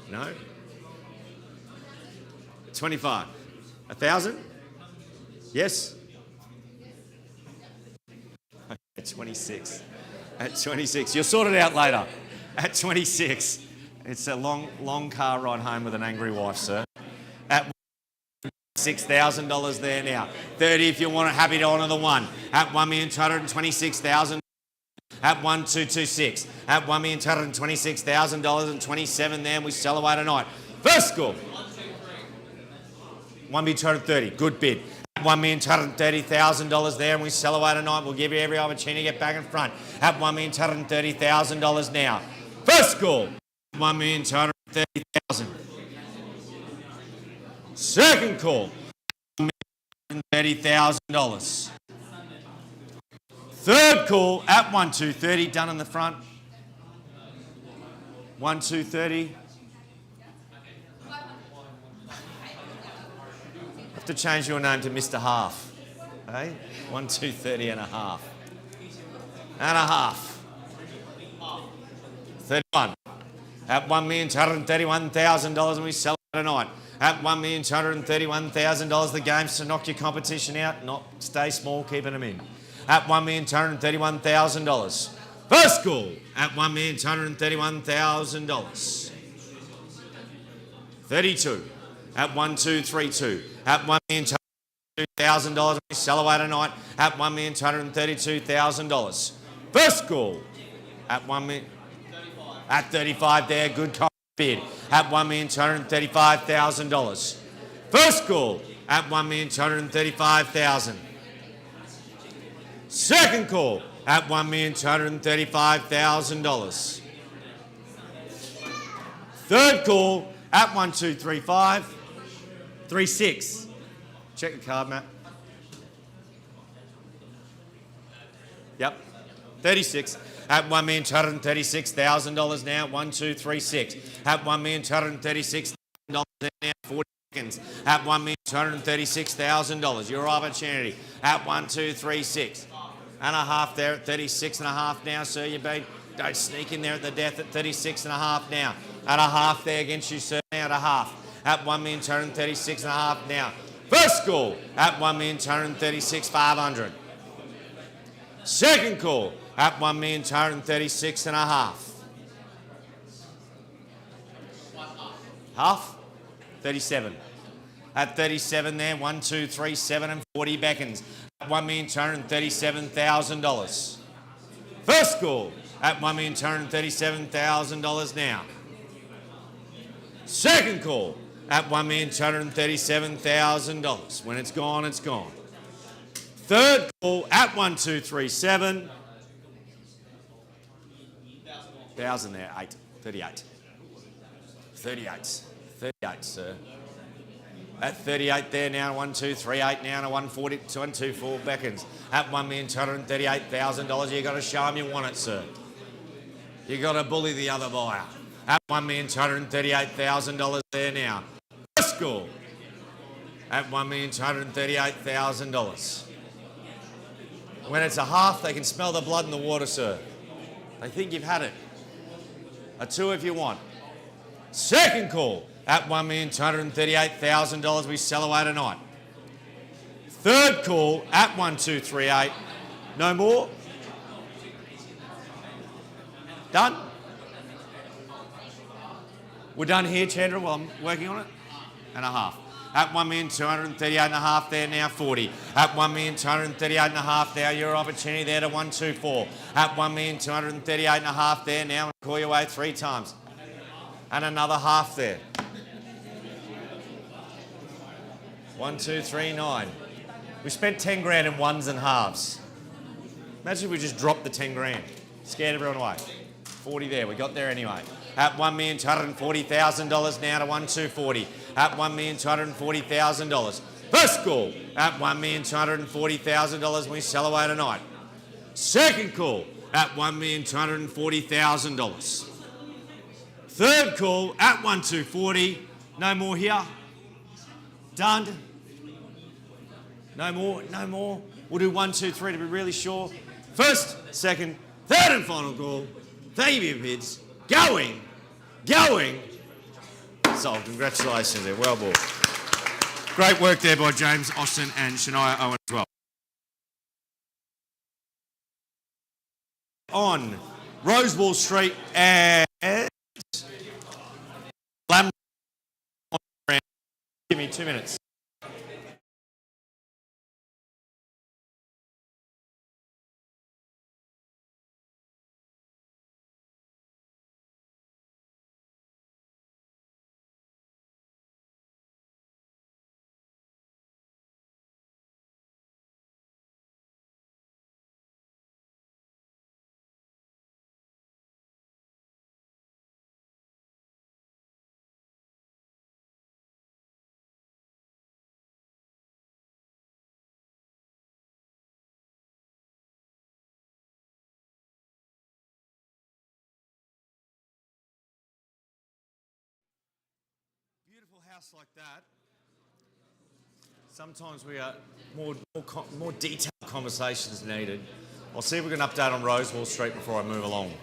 No? 25. 1,000? Yes? At 26. At 26. You'll sort it out later. At 26. It's a long car ride home with an angry wife, sir. At $6,000 there now. 30 if you want it, happy to honour the one. At $1,226,000. At 1,226. At $1,226,000 and 27 there, and we sell away tonight. First school. $1,230,000. Good bid. At $1,230,000 there, and we sell away tonight. We'll give you every opportunity to get back in front. At $1,230,000 now. First school. $1,230,000. Second call. $1,230,000. Third call at 1,230, done in the front. 1,230. Have to change your name to Mr. Half. Hey? 1,230 and a half. And a half. 31. At $1,231,000 and we sell it tonight. At $1,231,000, the game's to knock your competition out, not stay small, keeping them in. At $1,231,000. First school at $1,231,000. 32 at 1,232. At $1,232,000, we sell away tonight at $1,232,000. First school at at 35 there, good bid at $1,235,000. First school at $1,235,000. Second call at $1,235,000. Third call at 1,235. 36. Check the card, Matt. Yep. 36. At $1,236,000 now. 1,236. At $1,236,000 now. 40 seconds. At $1,236,000. Your opportunity. At 1,236. And a half there at 36 and a half now, sir. You beat. Don't sneak in there at the death at 36 and a half now. And a half there against you, sir. Now at a half. At $1,236 and a half now. First call at $1,236,500. Second call at $1,236 and a half. Half? 37. At 37 there, 1, 2, 3, 7 and 40 beckons. At $1,237,000. First call at $1,237,000 now. Second call at $1,237,000. When it's gone, it's gone. Third call at 1,237. 1,000 there, 8, 38. 38, 38, sir. At 38 there now, 1,238 now, to 140, 124 beckons. At $1,238,000, you got to show them you want it, sir. You got to bully the other buyer. At $1,238,000 there now. First call at $1,238,000. When it's a half, they can smell the blood in the water, sir. They think you've had it. A 2 if you want. Second call at $1,238,000. We sell away tonight. Third call at 1,238. No more? Done? We're done here, Chandra, while I'm working on it? And a half. At $1,238,500 there now, 40. At $1,238,500 there, your opportunity there to 124. At $1,238,500 there now, and call your way 3 times. And another half there. 1, 2, 3, 9. We spent 10 grand in ones and halves. Imagine if we just dropped the 10 grand. Scared everyone away. 40 there, we got there anyway. At $1,240,000 now to 1,240. At $1,240,000. First call at $1,240,000 and we sell away tonight. Second call at $1,240,000. Third call at 1,240. No more here. Done. No more, no more. We'll do 1, 2, 3 to be really sure. First, second, third and final call. Thank you for your bids. Going. Sold. Congratulations there. Well bought. Great work there by James, Austin and Shania Owen as well. On Rosewall Street and Lam. Give me 2 minutes. Beautiful house like that. Sometimes we are more detailed conversations needed. I'll see if we can update on Rosewall Street before I move along.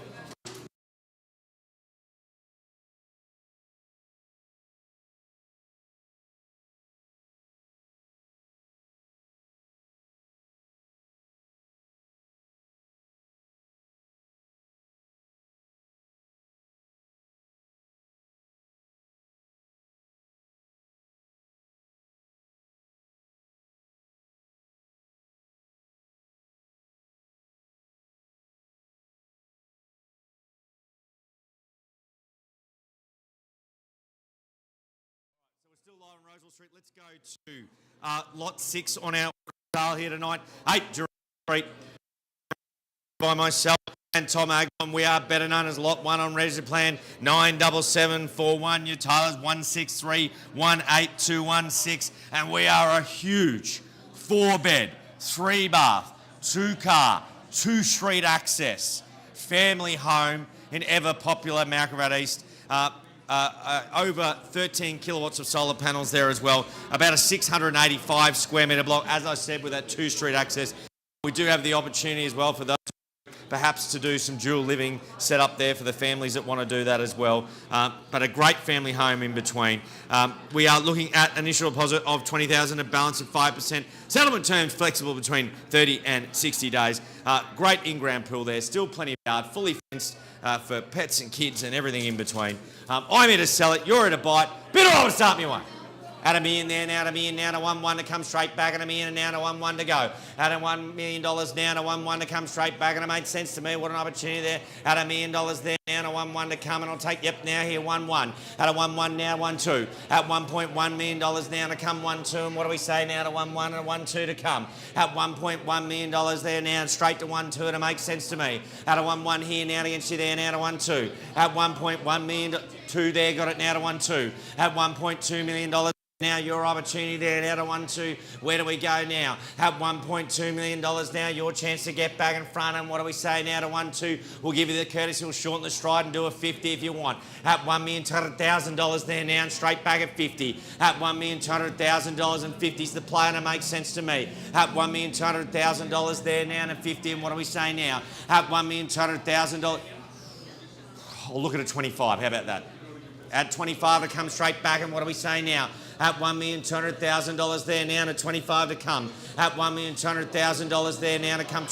Still live on Rosewall Street. Let's go to lot 6 on our sale here tonight. 8 Durant Street by myself and Tom Agon. We are better known as lot 1 on registered plan 97741. Your Tyler's 163-18216. And we are a huge 4-bed, 3-bath, 2-car, 2-street access family home in ever popular Mount Gravatt East. Over 13 kilowatts of solar panels there as well. About a 685 square metre block. As I said, with that 2-street access. We do have the opportunity as well for those perhaps to do some dual living set up there for the families that want to do that as well. But a great family home in between. We are looking at initial deposit of $20,000, a balance of 5%. Settlement terms flexible between 30 and 60 days. Great in-ground pool there. Still plenty of yard, fully fenced for pets and kids and everything in between. I'm here to sell it. You're here to buy it. Bid all to start me one. At $1 million there, now to $1 million, now to 1-1 to come straight back, at $1 million, and now to 1-1 to go. At $1 million now to 1-1 to come straight back, and it made sense to me. What an opportunity there. At $1 million there, now to 1-1 to come, and I'll take, yep, now here, 1-1. At a 1-1 now, 1-2. At $1.1 million now to come, 1-2, and what do we say now to 1-1 and a 1-2 to come? At $1.1 million there now, straight to 1-2, and it makes sense to me. At a 1-1 here now against you there, now to 1-2. At $1.1 million, 2 there, got it now to 1-2. At $1.2 million. Now your opportunity there, now to 1-2. Where do we go now? At $1.2 million now, your chance to get back in front. And what do we say now to 1-2? We'll give you the courtesy, we'll shorten the stride and do a 50 if you want. At $1,200,000 there now, and straight back at 50. At $1,200,000 and 50 is the play, and it makes sense to me. At $1,200,000 there now and 50, and what do we say now? At $1,200,000. I'll look at a 25, how about that? At 25 to come straight back, and what do we say now? At $1,200,000 there now to 25 to come. At $1,200,000 there now to come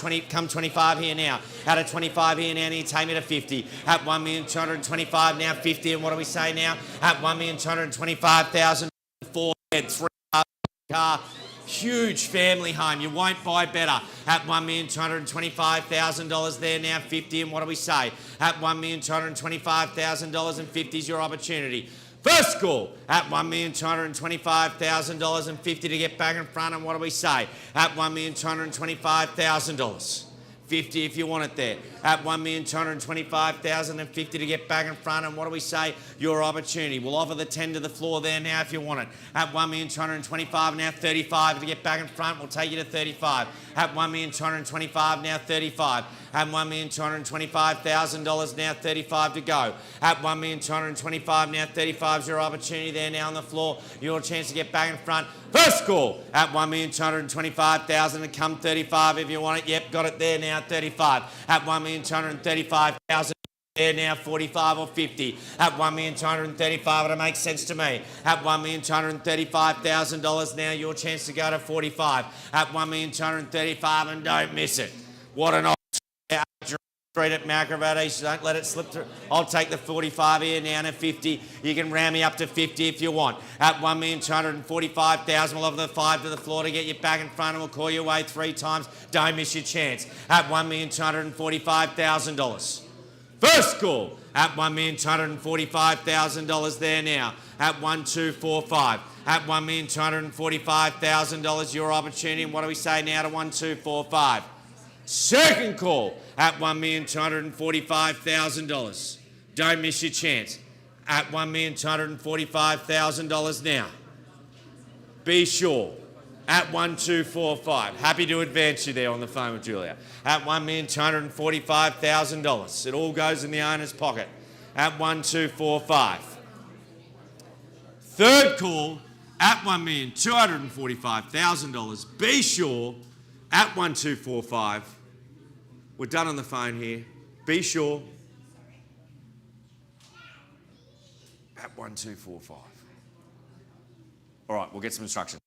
25 here now. At a 25 here now, and you take me to 50. At $1,225,000 now 50, and what do we say now? At $1,225,000, 4-bed, 3-car, huge family home. You won't buy better. At $1,225,000 there now 50, and what do we say? At $1,225,000 and 50 is your opportunity. First call at $1,225,000 and 50 to get back in front. And what do we say? At $1,225,000. 50 if you want it there. At $1,225,000 and 50 to get back in front. And what do we say? Your opportunity. We'll offer the 10 to the floor there now if you want it. At $1,225,000 now 35 to get back in front. We'll take you to 35. At $1,225,000 now 35. At $1,225,000 now 35 to go. At $1,225,000 now 35 is your opportunity there now on the floor. Your chance to get back in front. First call at $1,225,000 and come 35 if you want it. Yep, got it there now 35. At $1,235,000 there now 45 or 50. At $1,235,000 it makes sense to me. At $1,235,000 now your chance to go to 45. At $1,235,000 and don't miss it. What an straight at Gravatt, don't let it slip through. I'll take the 45 here now to 50. You can round me up to 50 if you want. At $1,245,000, we'll have the 5 to the floor to get you back in front and we'll call you away 3 times. Don't miss your chance. At $1,245,000. First call at $1,245,000 there now. At 1,245. At $1,245,000, your opportunity. And what do we say now to 1,245? Second call at $1,245,000. Don't miss your chance. At $1,245,000 now. Be sure. At 1,245. Happy to advance you there on the phone with Julia. At $1,245,000. It all goes in the owner's pocket. At 1,245. Third call at $1,245,000. Be sure. At 1,245. We're done on the phone here. Be sure. At 1,245. All right, we'll get some instructions.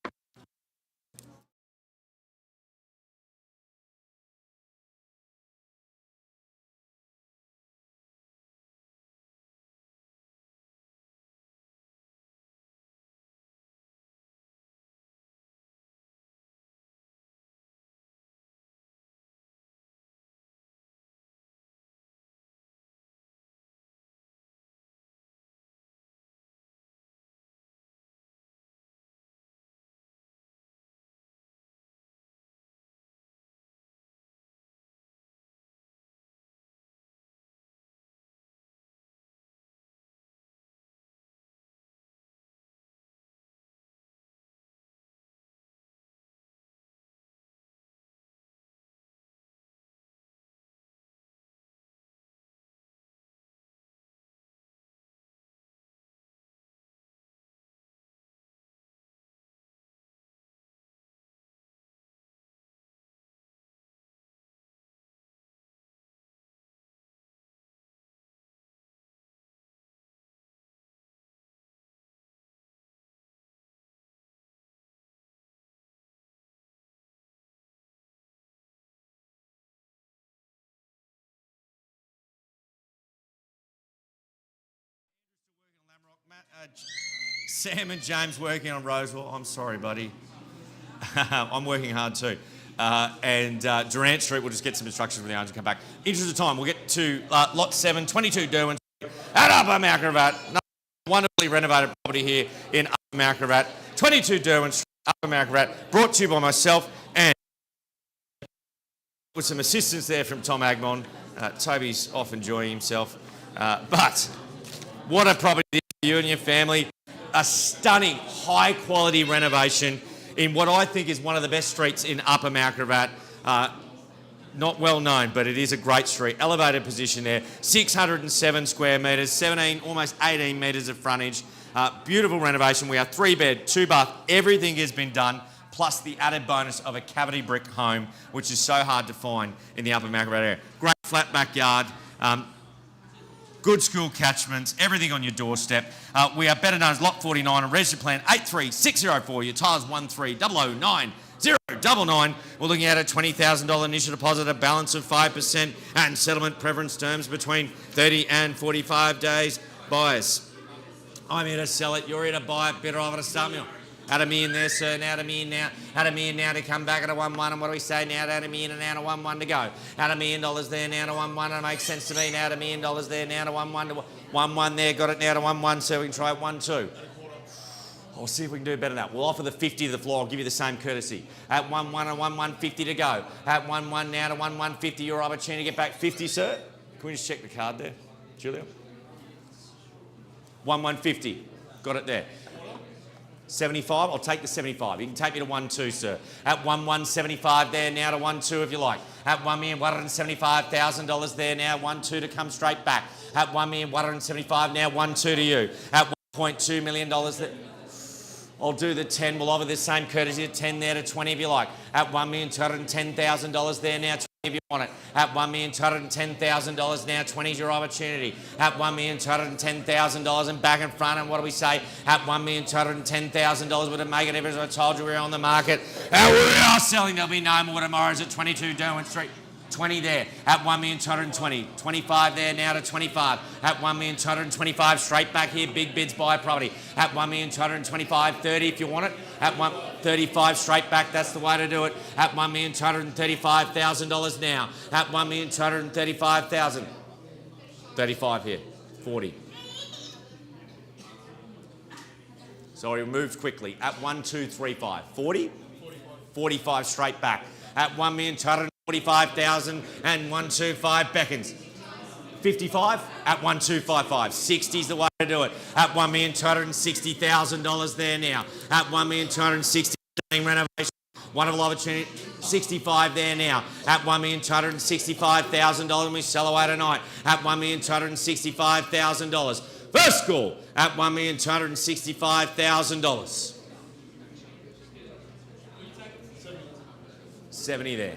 Sam and James working on Rosewell. I'm sorry, buddy. I'm working hard too. Durant Street, we'll just get some instructions from the owners and come back. Interest of time, we'll get to lot 7, 22 Derwin Street at Upper Gravatt. Wonderfully renovated property here in Upper Gravatt. 22 Derwin Street, Upper Gravatt. Brought to you by myself and with some assistance there from Tom Agmon. Toby's off enjoying himself. But what a property for you and your family. A stunning, high-quality renovation in what I think is one of the best streets in Upper Gravatt. Not well known, but it is a great street. Elevated position there. 607 square metres, 17, almost 18 metres of frontage. Beautiful renovation. We are 3-bed, 2-bath. Everything has been done, plus the added bonus of a cavity brick home, which is so hard to find in the Upper Gravatt area. Great flat backyard. Good school catchments, everything on your doorstep. We are better known as Lot 49 and Register Plan 83604. Your tiles 1300999. We're looking at a $20,000 initial deposit, a balance of 5%, and settlement preference terms between 30 and 45 days. Buyers, I'm here to sell it. You're here to buy it. Better off to start me on. At $1 million there, sir. Now at $1 million now. At $1 million now to come back at a 1-1. And what do we say now? At $1 million and now to 1-1 to go. At $1 million there now to 1-1. And it makes sense to me now. At $1 million there now to 1-1 to 1-1 there. Got it now to 1-1. So we can try 1-2. I'll see if we can do better than that. We'll offer the 50 to the floor. I'll give you the same courtesy. At 1-1 and 1-1.50 to go. At 1-1 now to 1-1.50. Your opportunity to get back 50, sir. Can we just check the card there, Julia? 1-1.50. Got it there. 75. I'll take the 75. You can take me to 1-2, sir. At 1-1.75 there now to 1-2 if you like. At $1,175,000 there now. 1-2 to come straight back. At $1,175,000 now. 1-2 to you. At $1.2 million there. I'll do the 10. We'll offer the same courtesy at 10 there to 20 if you like. At $1,210,000 there now, 20 if you want it. At $1,210,000 now, 20 is your opportunity. At $1,210,000 and back in front, and what do we say? At $1,210,000, would it make it difference? I told you we're on the market. And we are selling. There'll be no more tomorrow's at 22 Derwent Street. 20 there at $1,220,000. 25 there now to 25 at $1,225,000. Straight back here, big bids buy property at $1,225,000. 30 if you want it at $135 straight back. That's the way to do it at $1,235,000 now at $1,235,000. 35 here, 40. Sorry, moved quickly at 1,235. 40, 45 straight back at $1,245,000 and 125 beckons. 55 at 1255. 60 is the way to do it at $1,260,000 there now at $1,260,000 renovation. Wonderful opportunity. 65 there now at $1,265,000 and we sell away tonight at $1,265,000. First call at $1,265,000. 70 there.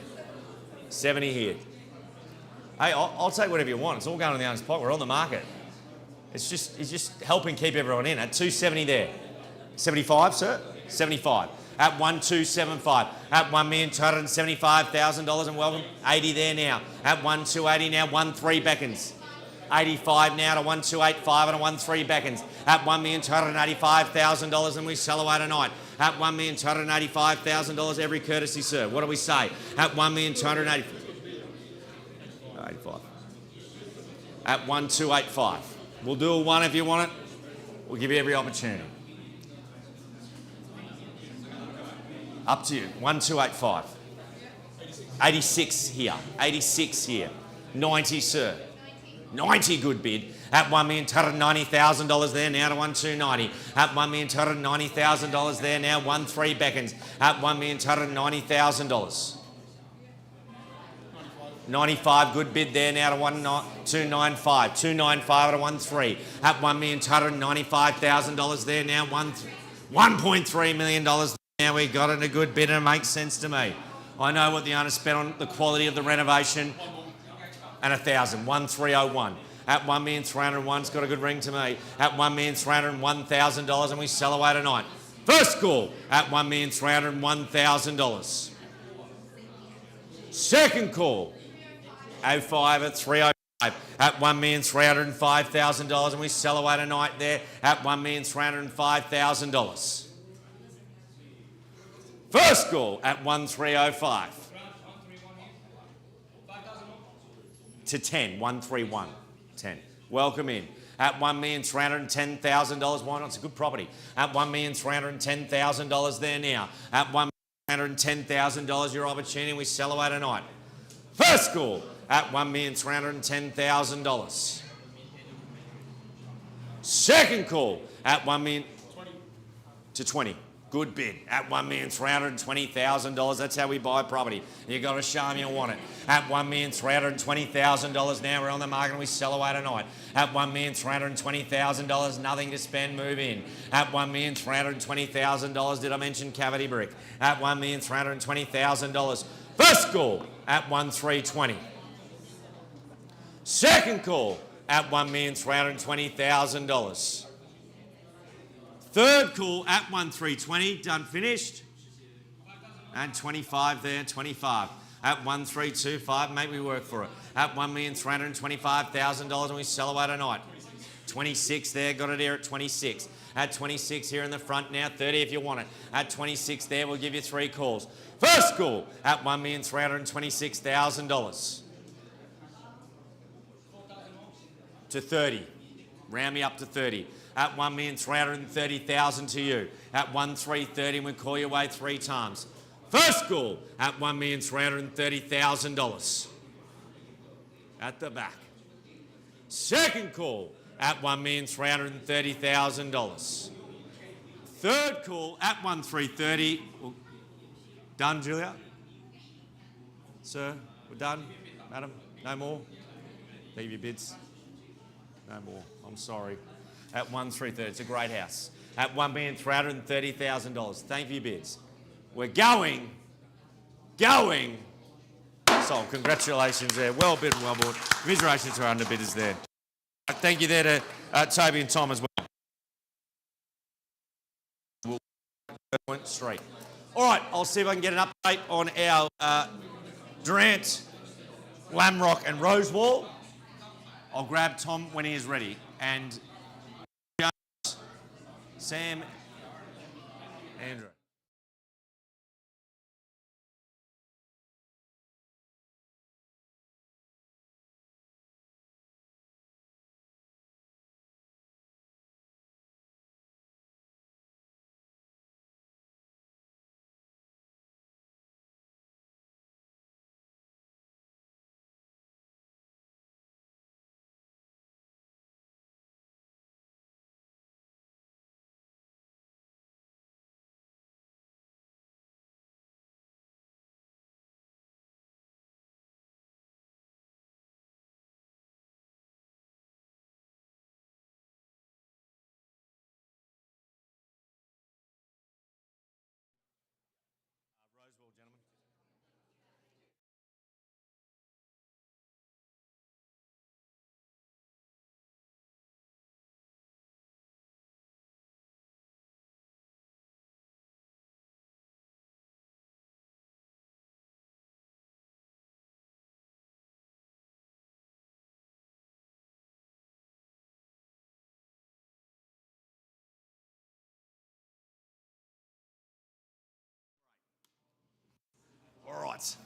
70 here. Hey, I'll take whatever you want. It's all going in the owner's pocket. We're on the market. It's just helping keep everyone in. At 270 there. 75, sir? 75. At 1275. At $1,275,000 and welcome. 80 there now. At 1280 now. 13 beckons. 85 now to 1285 and a 13 beckons. At $1,285,000 and we sell away tonight. At $1,285,000 every courtesy, sir. What do we say? At $1,285,000. At 1285. We'll do a 1 if you want it. We'll give you every opportunity. Up to you. 1285. 86 here. 86 here. 90, sir. 90 good bid at $1,290,000 there now to 1290. At $1,290,000 there now 13 beckons at $1,290,000. 95 good bid there now to 295. 295 at a 13 at $1,295,000 there now $1.3 million now we got it a good bid and it makes sense to me. I know what the owner spent on the quality of the renovation. And 1,000, 1301. At $1,301,000's got a good ring to me. At $1,301,000 and we sell away tonight. First call at $1,301,000. Second call, 05 at 305 at $1,305,000 and we sell away tonight there at $1,305,000. First call at 1305. To 10, 131, 10. Welcome in. At $1,310,000, why not? It's a good property. At $1,310,000 there now. At $1,310,000, your opportunity, we sell away tonight. First call at $1,310,000. Second call at $1 million to 20. Good bid at $1,320,000. That's how we buy property. You've got to show them you want it. At $1,320,000 now we're on the market and we sell away tonight. At $1,320,000, nothing to spend, move in. At $1,320,000, did I mention cavity brick? At $1,320,000. First call at $1,320,000. Second call at $1,320,000. Third call at $1,320,000, done, finished. And 25 there, 25. At $1,325,000, make me work for it. At $1,325,000 and we sell away tonight. 26 there, got it here at 26. At 26 here in the front now, 30 if you want it. At 26 there, we'll give you 3 calls. First call at $1,326,000. To 30. Round me up to 30. At $1,330,000 to you. At 1,330, we call you away 3 times. First call at $1,330,000. At the back. Second call at $1,330,000. Third call at 1,330. Done, Julia? Sir, we're done? Madam, no more? Leave your bids. No more. I'm sorry. At 1,330. It's a great house. At $1,330,000. Thank you, bids. We're going. Sold. Congratulations there. Well bid and well bought. Commiserations to our underbidders there. Thank you there to Toby and Tom as well. Straight. All right, I'll see if I can get an update on our Durant, Lamrock and Rosewall. I'll grab Tom when he is ready. And James, Sam, Andrew. Rosewall, gentlemen. All right.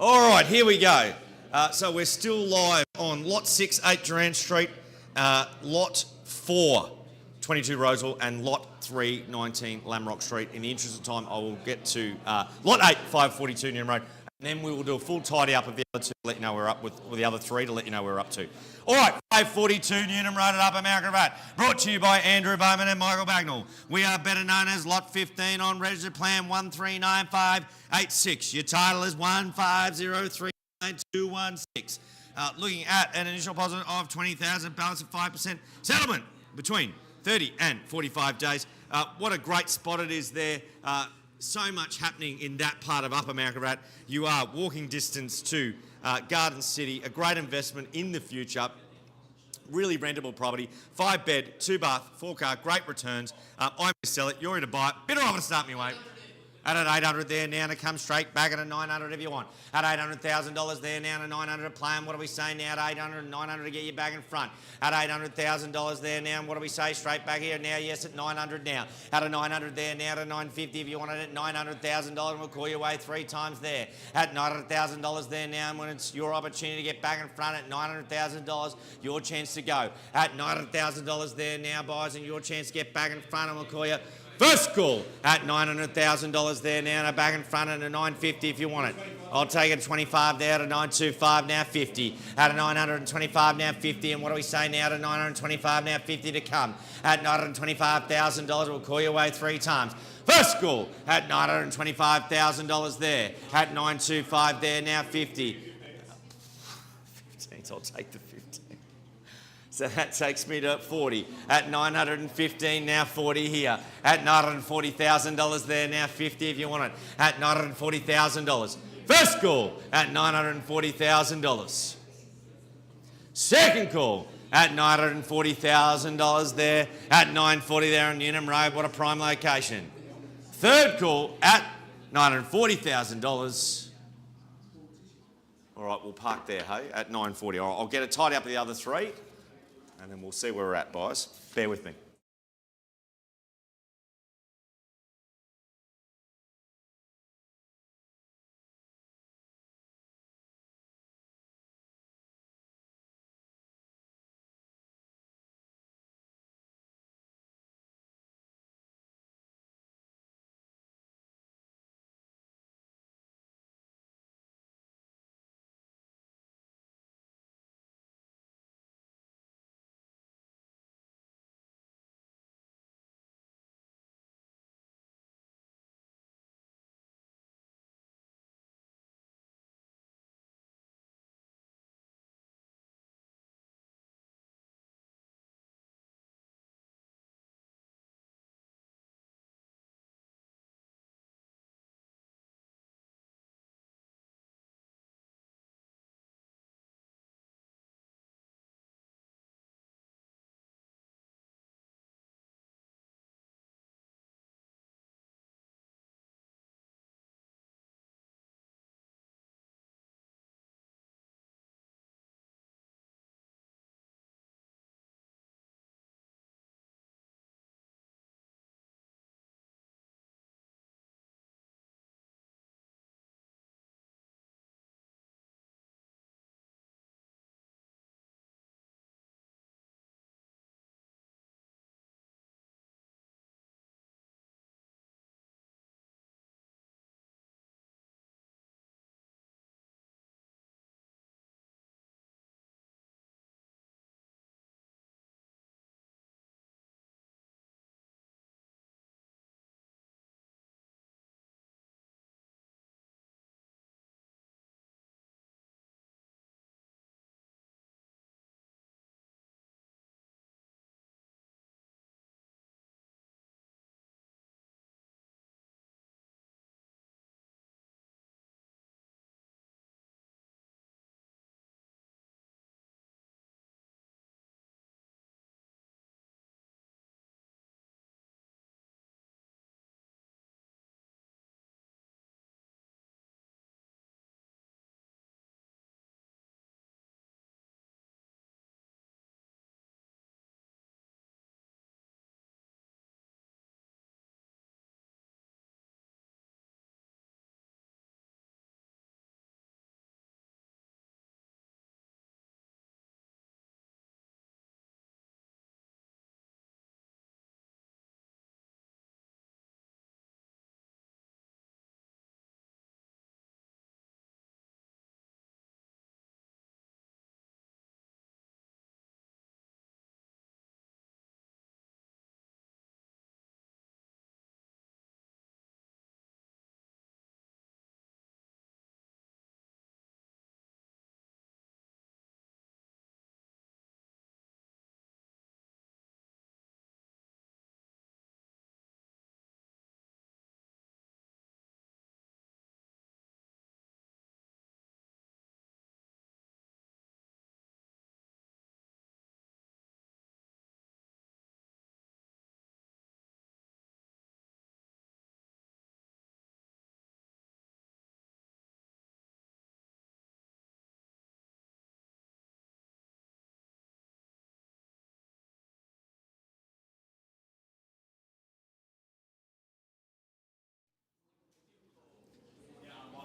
All right, here we go. So we're still live on Lot 6, 8 Durant Street, Lot 4, 22 Rosewall, and Lot 3, 19 Lamrock Street. In the interest of time, I will get to Lot 8, 542 Newham Road. And then we will do a full tidy up of the other 2 to let you know we're up with the other 3 to let you know we're up to. All right, 542 Newham Road at Upper Mount Gravatt. Brought to you by Andrew Bowman and Michael Bagnall. We are better known as Lot 15 on registered plan 139586. Your title is 150392216. Looking at an initial deposit of 20,000, balance of 5%. Settlement between 30 and 45 days. What a great spot it is there. So much happening in that part of Upper Mount Gravatt. You are walking distance to Garden City, a great investment in the future. Really rentable property. 5 bed, 2 bath, 4 car, great returns. I'm going to sell it. You're here to buy it. Bit of to start me, mate. At 800 there now to come straight back at 900 if you want. At $800,000 there now to 900 playing. What do we say now at 800 and 900 to get you back in front? At $800,000 there now. What do we say straight back here now? Yes, at 900 now. At a 900 there now to 950 if you want it at $900,000 and we'll call you away 3 times there. At $900,000 there now and when it's your opportunity to get back in front at $900,000, your chance to go. At $900,000 there now, boys, and your chance to get back in front and we'll call you first call at $900,000 there now, and back in front at a $950 if you want it. I'll take it 25 there to 925 now 50. At a 925 now 50, and what do we say now to 925 now 50 to come? At $925,000, we'll call you away 3 times. First call at $925,000 there. At 925 there now 50. 15, I'll take the 15. So that takes me to 40. At 915 now 40 here. At $940,000 there now 50 if you want it. At $940,000. First call at $940,000. Second call at $940,000 there. At 940 there on Newham Road. What a prime location. Third call at $940,000. All right, we'll park there, hey, at 9:40. All right, I'll get it tied up with the other three, and then we'll see where we're at, boys. Bear with me.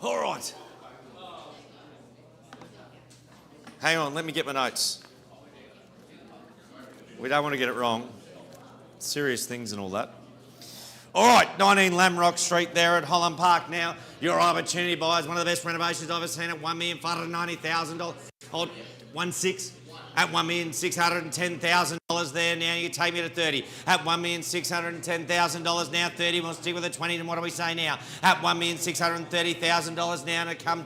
All right. Hang on, let me get my notes. We don't want to get it wrong. Serious things and all that. All right, 19 Lamrock Street there at Holland Park now. Your opportunity buys one of the best renovations I've ever seen at $1,590,000. Or 1.6 at $1,610,000 there now. You take me to 30 at $1,610,000 now. 30. We'll stick with the 20. And what do we say now? At $1,630,000 now to come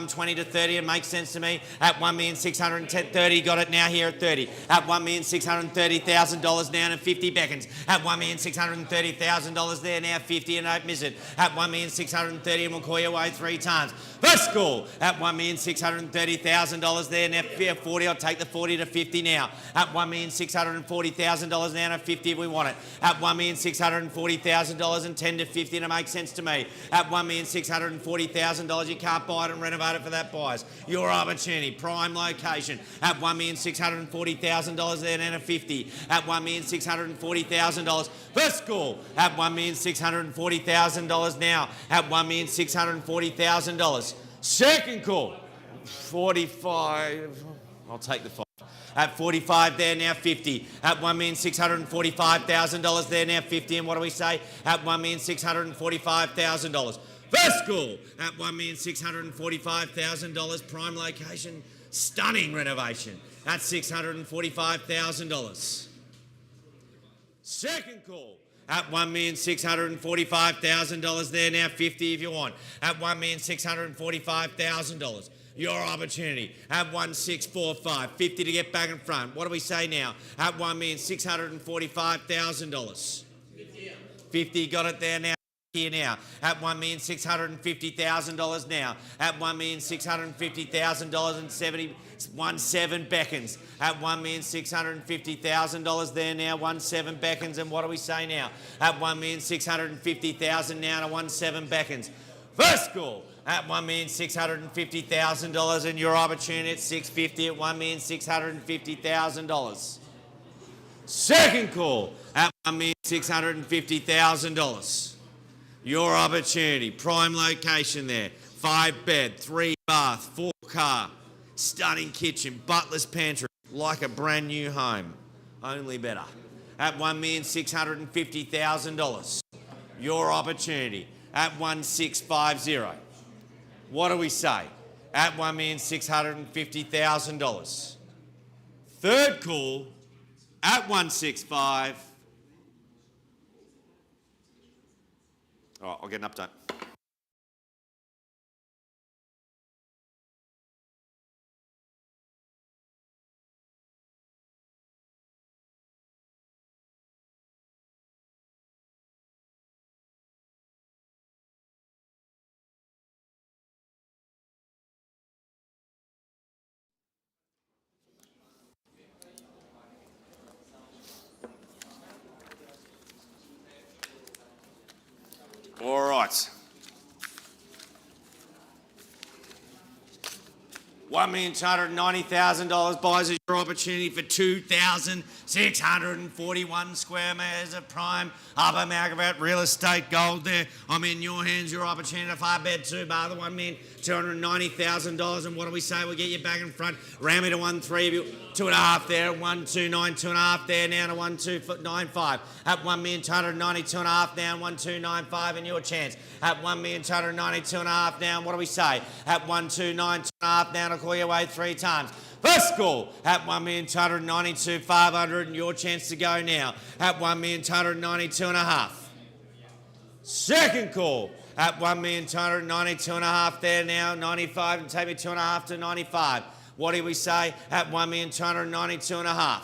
20 to 30. It makes sense to me. At $1,630. Got it now here at 30. At $1,630,000 now and 50 beckons. At $1,630,000 there now. 50 and don't miss it. At $1,630 and we'll call you away 3 times. First call at $1,630,000 there now. 40. I'll take the 40. $1,640,000 to $50 now. At $1,640,000 now to $50 if we want it. At $1,640,000 and $10 to $50 to make sense to me. At $1,640,000 you can't buy it and renovate it for that, buyers. Your opportunity, prime location. At $1,640,000 there now to $50. At $1,640,000. First call at $1,640,000 now. At $1,640,000. Second call, 45. I'll take the 5. At 45 there now 50. At $1,645,000 there now 50. And what do we say? At $1,645,000. First call at $1,645,000. Prime location, stunning renovation at $645,000. Second call at $1,645,000 there now 50 if you want. At $1,645,000. Your opportunity at 1,645, 50 to get back in front. What do we say now? At $1,645,000. 50 got it there now. Here now at $1,650,000 now. At $1,650,000 and 17 beckons. At $1,650,000 there now. 17 beckons. And what do we say now? At $1,650,000 now to 17 beckons. First call at $1,650,000 and your opportunity at $650 at $1,650,000. Second call at $1,650,000. Your opportunity, prime location there. 5 bed, 3 bath, 4 car, stunning kitchen, butler's pantry, like a brand new home, only better. At $1,650,000. Your opportunity at 1,650. What do we say? At $1,650,000. Third call at 165. All right, I'll get an update. All right. $1,290,000 buys is your opportunity for 2,641 square metres of prime Upper Gravatt real estate gold there. I'm in your hands, your opportunity to 5 bed 2 bar, the $1,290,000. And what do we say? We'll get you back in front. Ram me to 1,3, 2.5 there, 1,290, 2.5 there now to 1,295. At $1,290, 2.5 down, 1,295 and your chance. At $1,290, 2.5 down, what do we say? At 1,290, 2.5 down, I'll call you away 3 times. First call at $1,292,500 and your chance to go now at $1,292,500. Second call at $1,292,500 there now, 95 and take me 2.5 to 95. What do we say? At $1,292,500.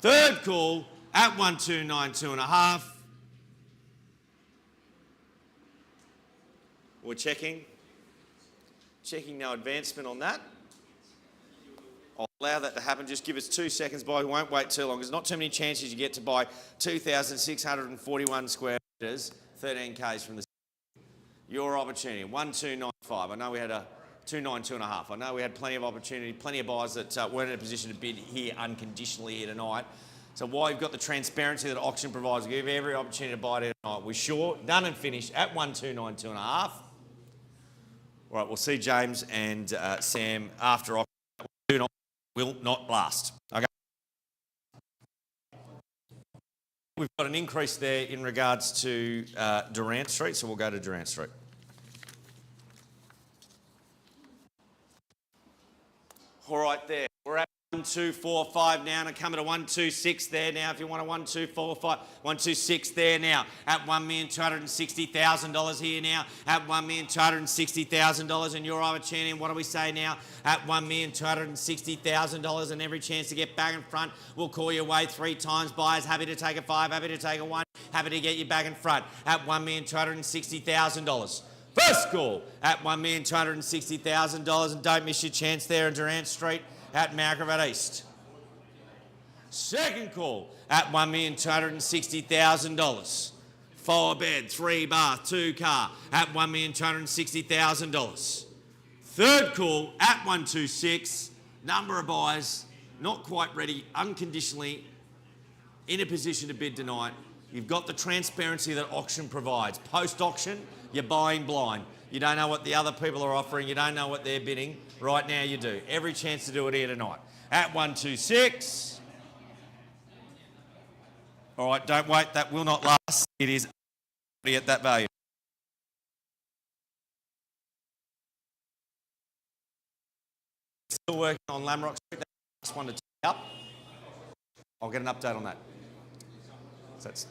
Third call at $1,292,500. We're checking no advancement on that. I'll allow that to happen. Just give us 2 seconds, boy. We won't wait too long. There's not too many chances you get to buy 2,641 square metres, 13 Ks from the city. Your opportunity, 1,295. I know we had a 292.5. I know we had plenty of opportunity, plenty of buyers that weren't in a position to bid here unconditionally here tonight. So while you've got the transparency that auction provides, we give you every opportunity to buy it here tonight. We're sure, done and finished at 1,292.5. All right, we'll see James and Sam after auction. Will not last. Okay. We've got an increase there in regards to Durant Street, so we'll go to Durant Street. All right, there. We're at 1,245 now, and coming to 126 there now. If you want a 1,245, 126 there now at $1,260,000 here now at $1,260,000 and your opportunity. And what do we say now? At $1,260,000 and every chance to get back in front. We'll call you away 3 times. Buyers happy to take a 5, happy to take a 1, happy to get you back in front at $1,260,000. First call at $1,260,000 and don't miss your chance there in Durant Street. at Gravatt East. Second call at $1,260,000. 4-bed, 3-bath, 2-car at $1,260,000. Third call at 126. Number of buyers not quite ready, unconditionally in a position to bid tonight. You've got the transparency that auction provides. Post-auction, you're buying blind. You don't know what the other people are offering. You don't know what they're bidding. Right now you do. Every chance to do it here tonight. At 126. All right, don't wait. That will not last. It is at that value. Still working on Lamrock Street. That's one to take up. I'll get an update on that. So that's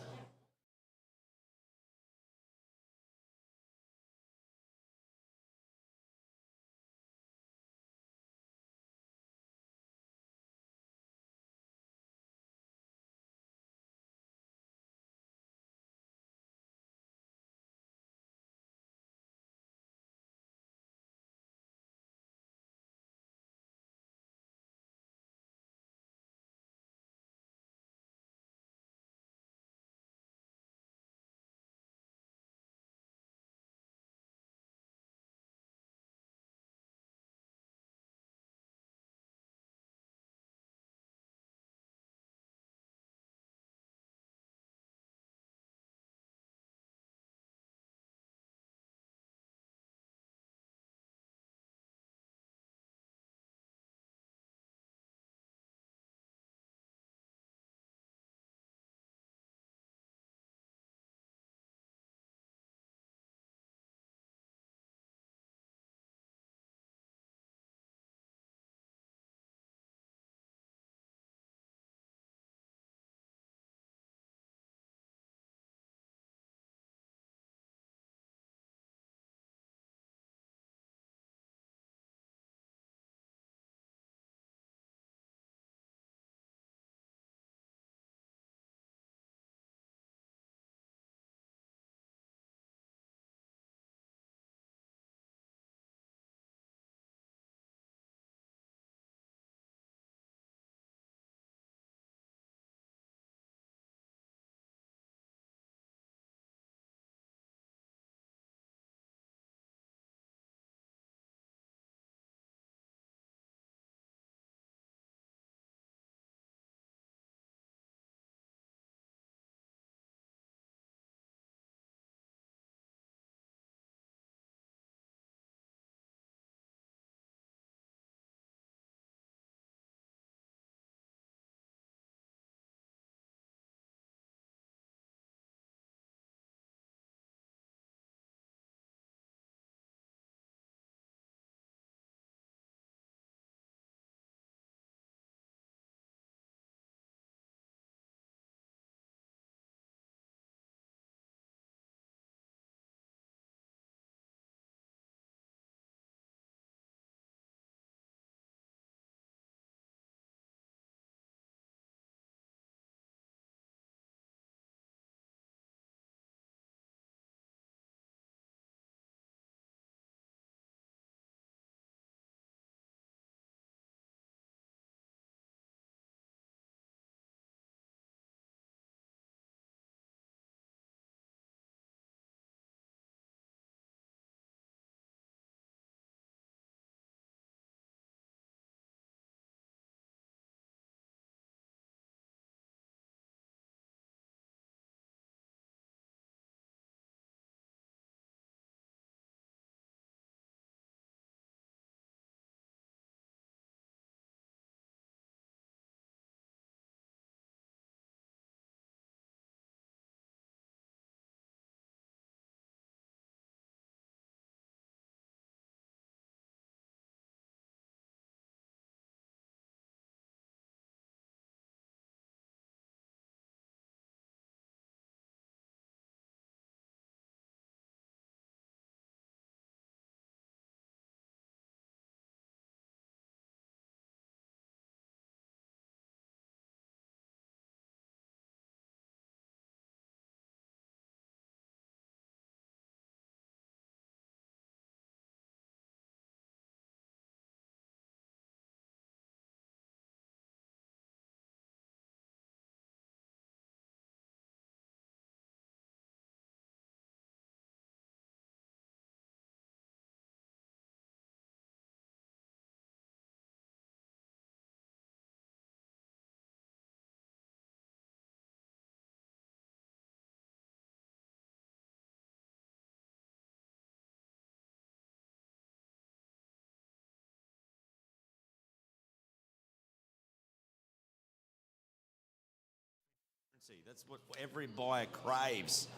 That's what every buyer craves.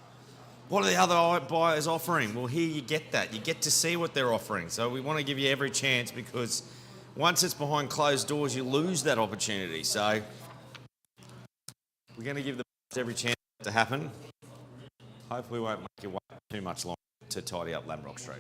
What are the other buyers offering? Well, here you get that. You get to see what they're offering. So we want to give you every chance, because once it's behind closed doors, you lose that opportunity. So we're going to give the buyers every chance to happen. Hopefully we won't make you wait too much longer to tidy up Lamrock Street.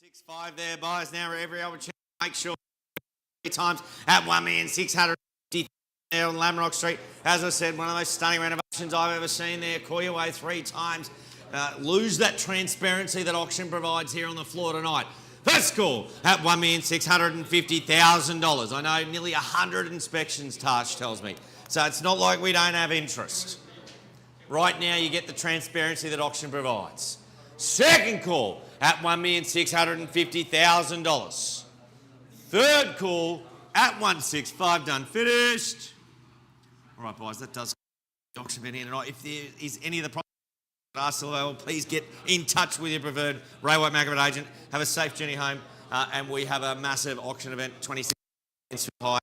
Six five there, buyers now every opportunity. Make sure 3 times at 1,650,000 there on Lamrock Street. As I said, one of the most stunning renovations I've ever seen there. Call your way 3 times. Lose that transparency that auction provides here on the floor tonight. First call at $1,650,000. I know nearly 100 inspections, Tash tells me. So it's not like we don't have interest. Right now you get the transparency that auction provides. Second call at $1,650,000. Third call at 165, done, finished. All right, boys, that does the auction event here tonight. If there is any of the problems, please get in touch with your preferred Ray White Gravatt agent. Have a safe journey home, and we have a massive auction event, 26 high.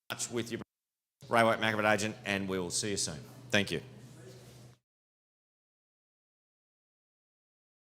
Touch with your Ray White Gravatt agent, and we will see you soon. Thank you.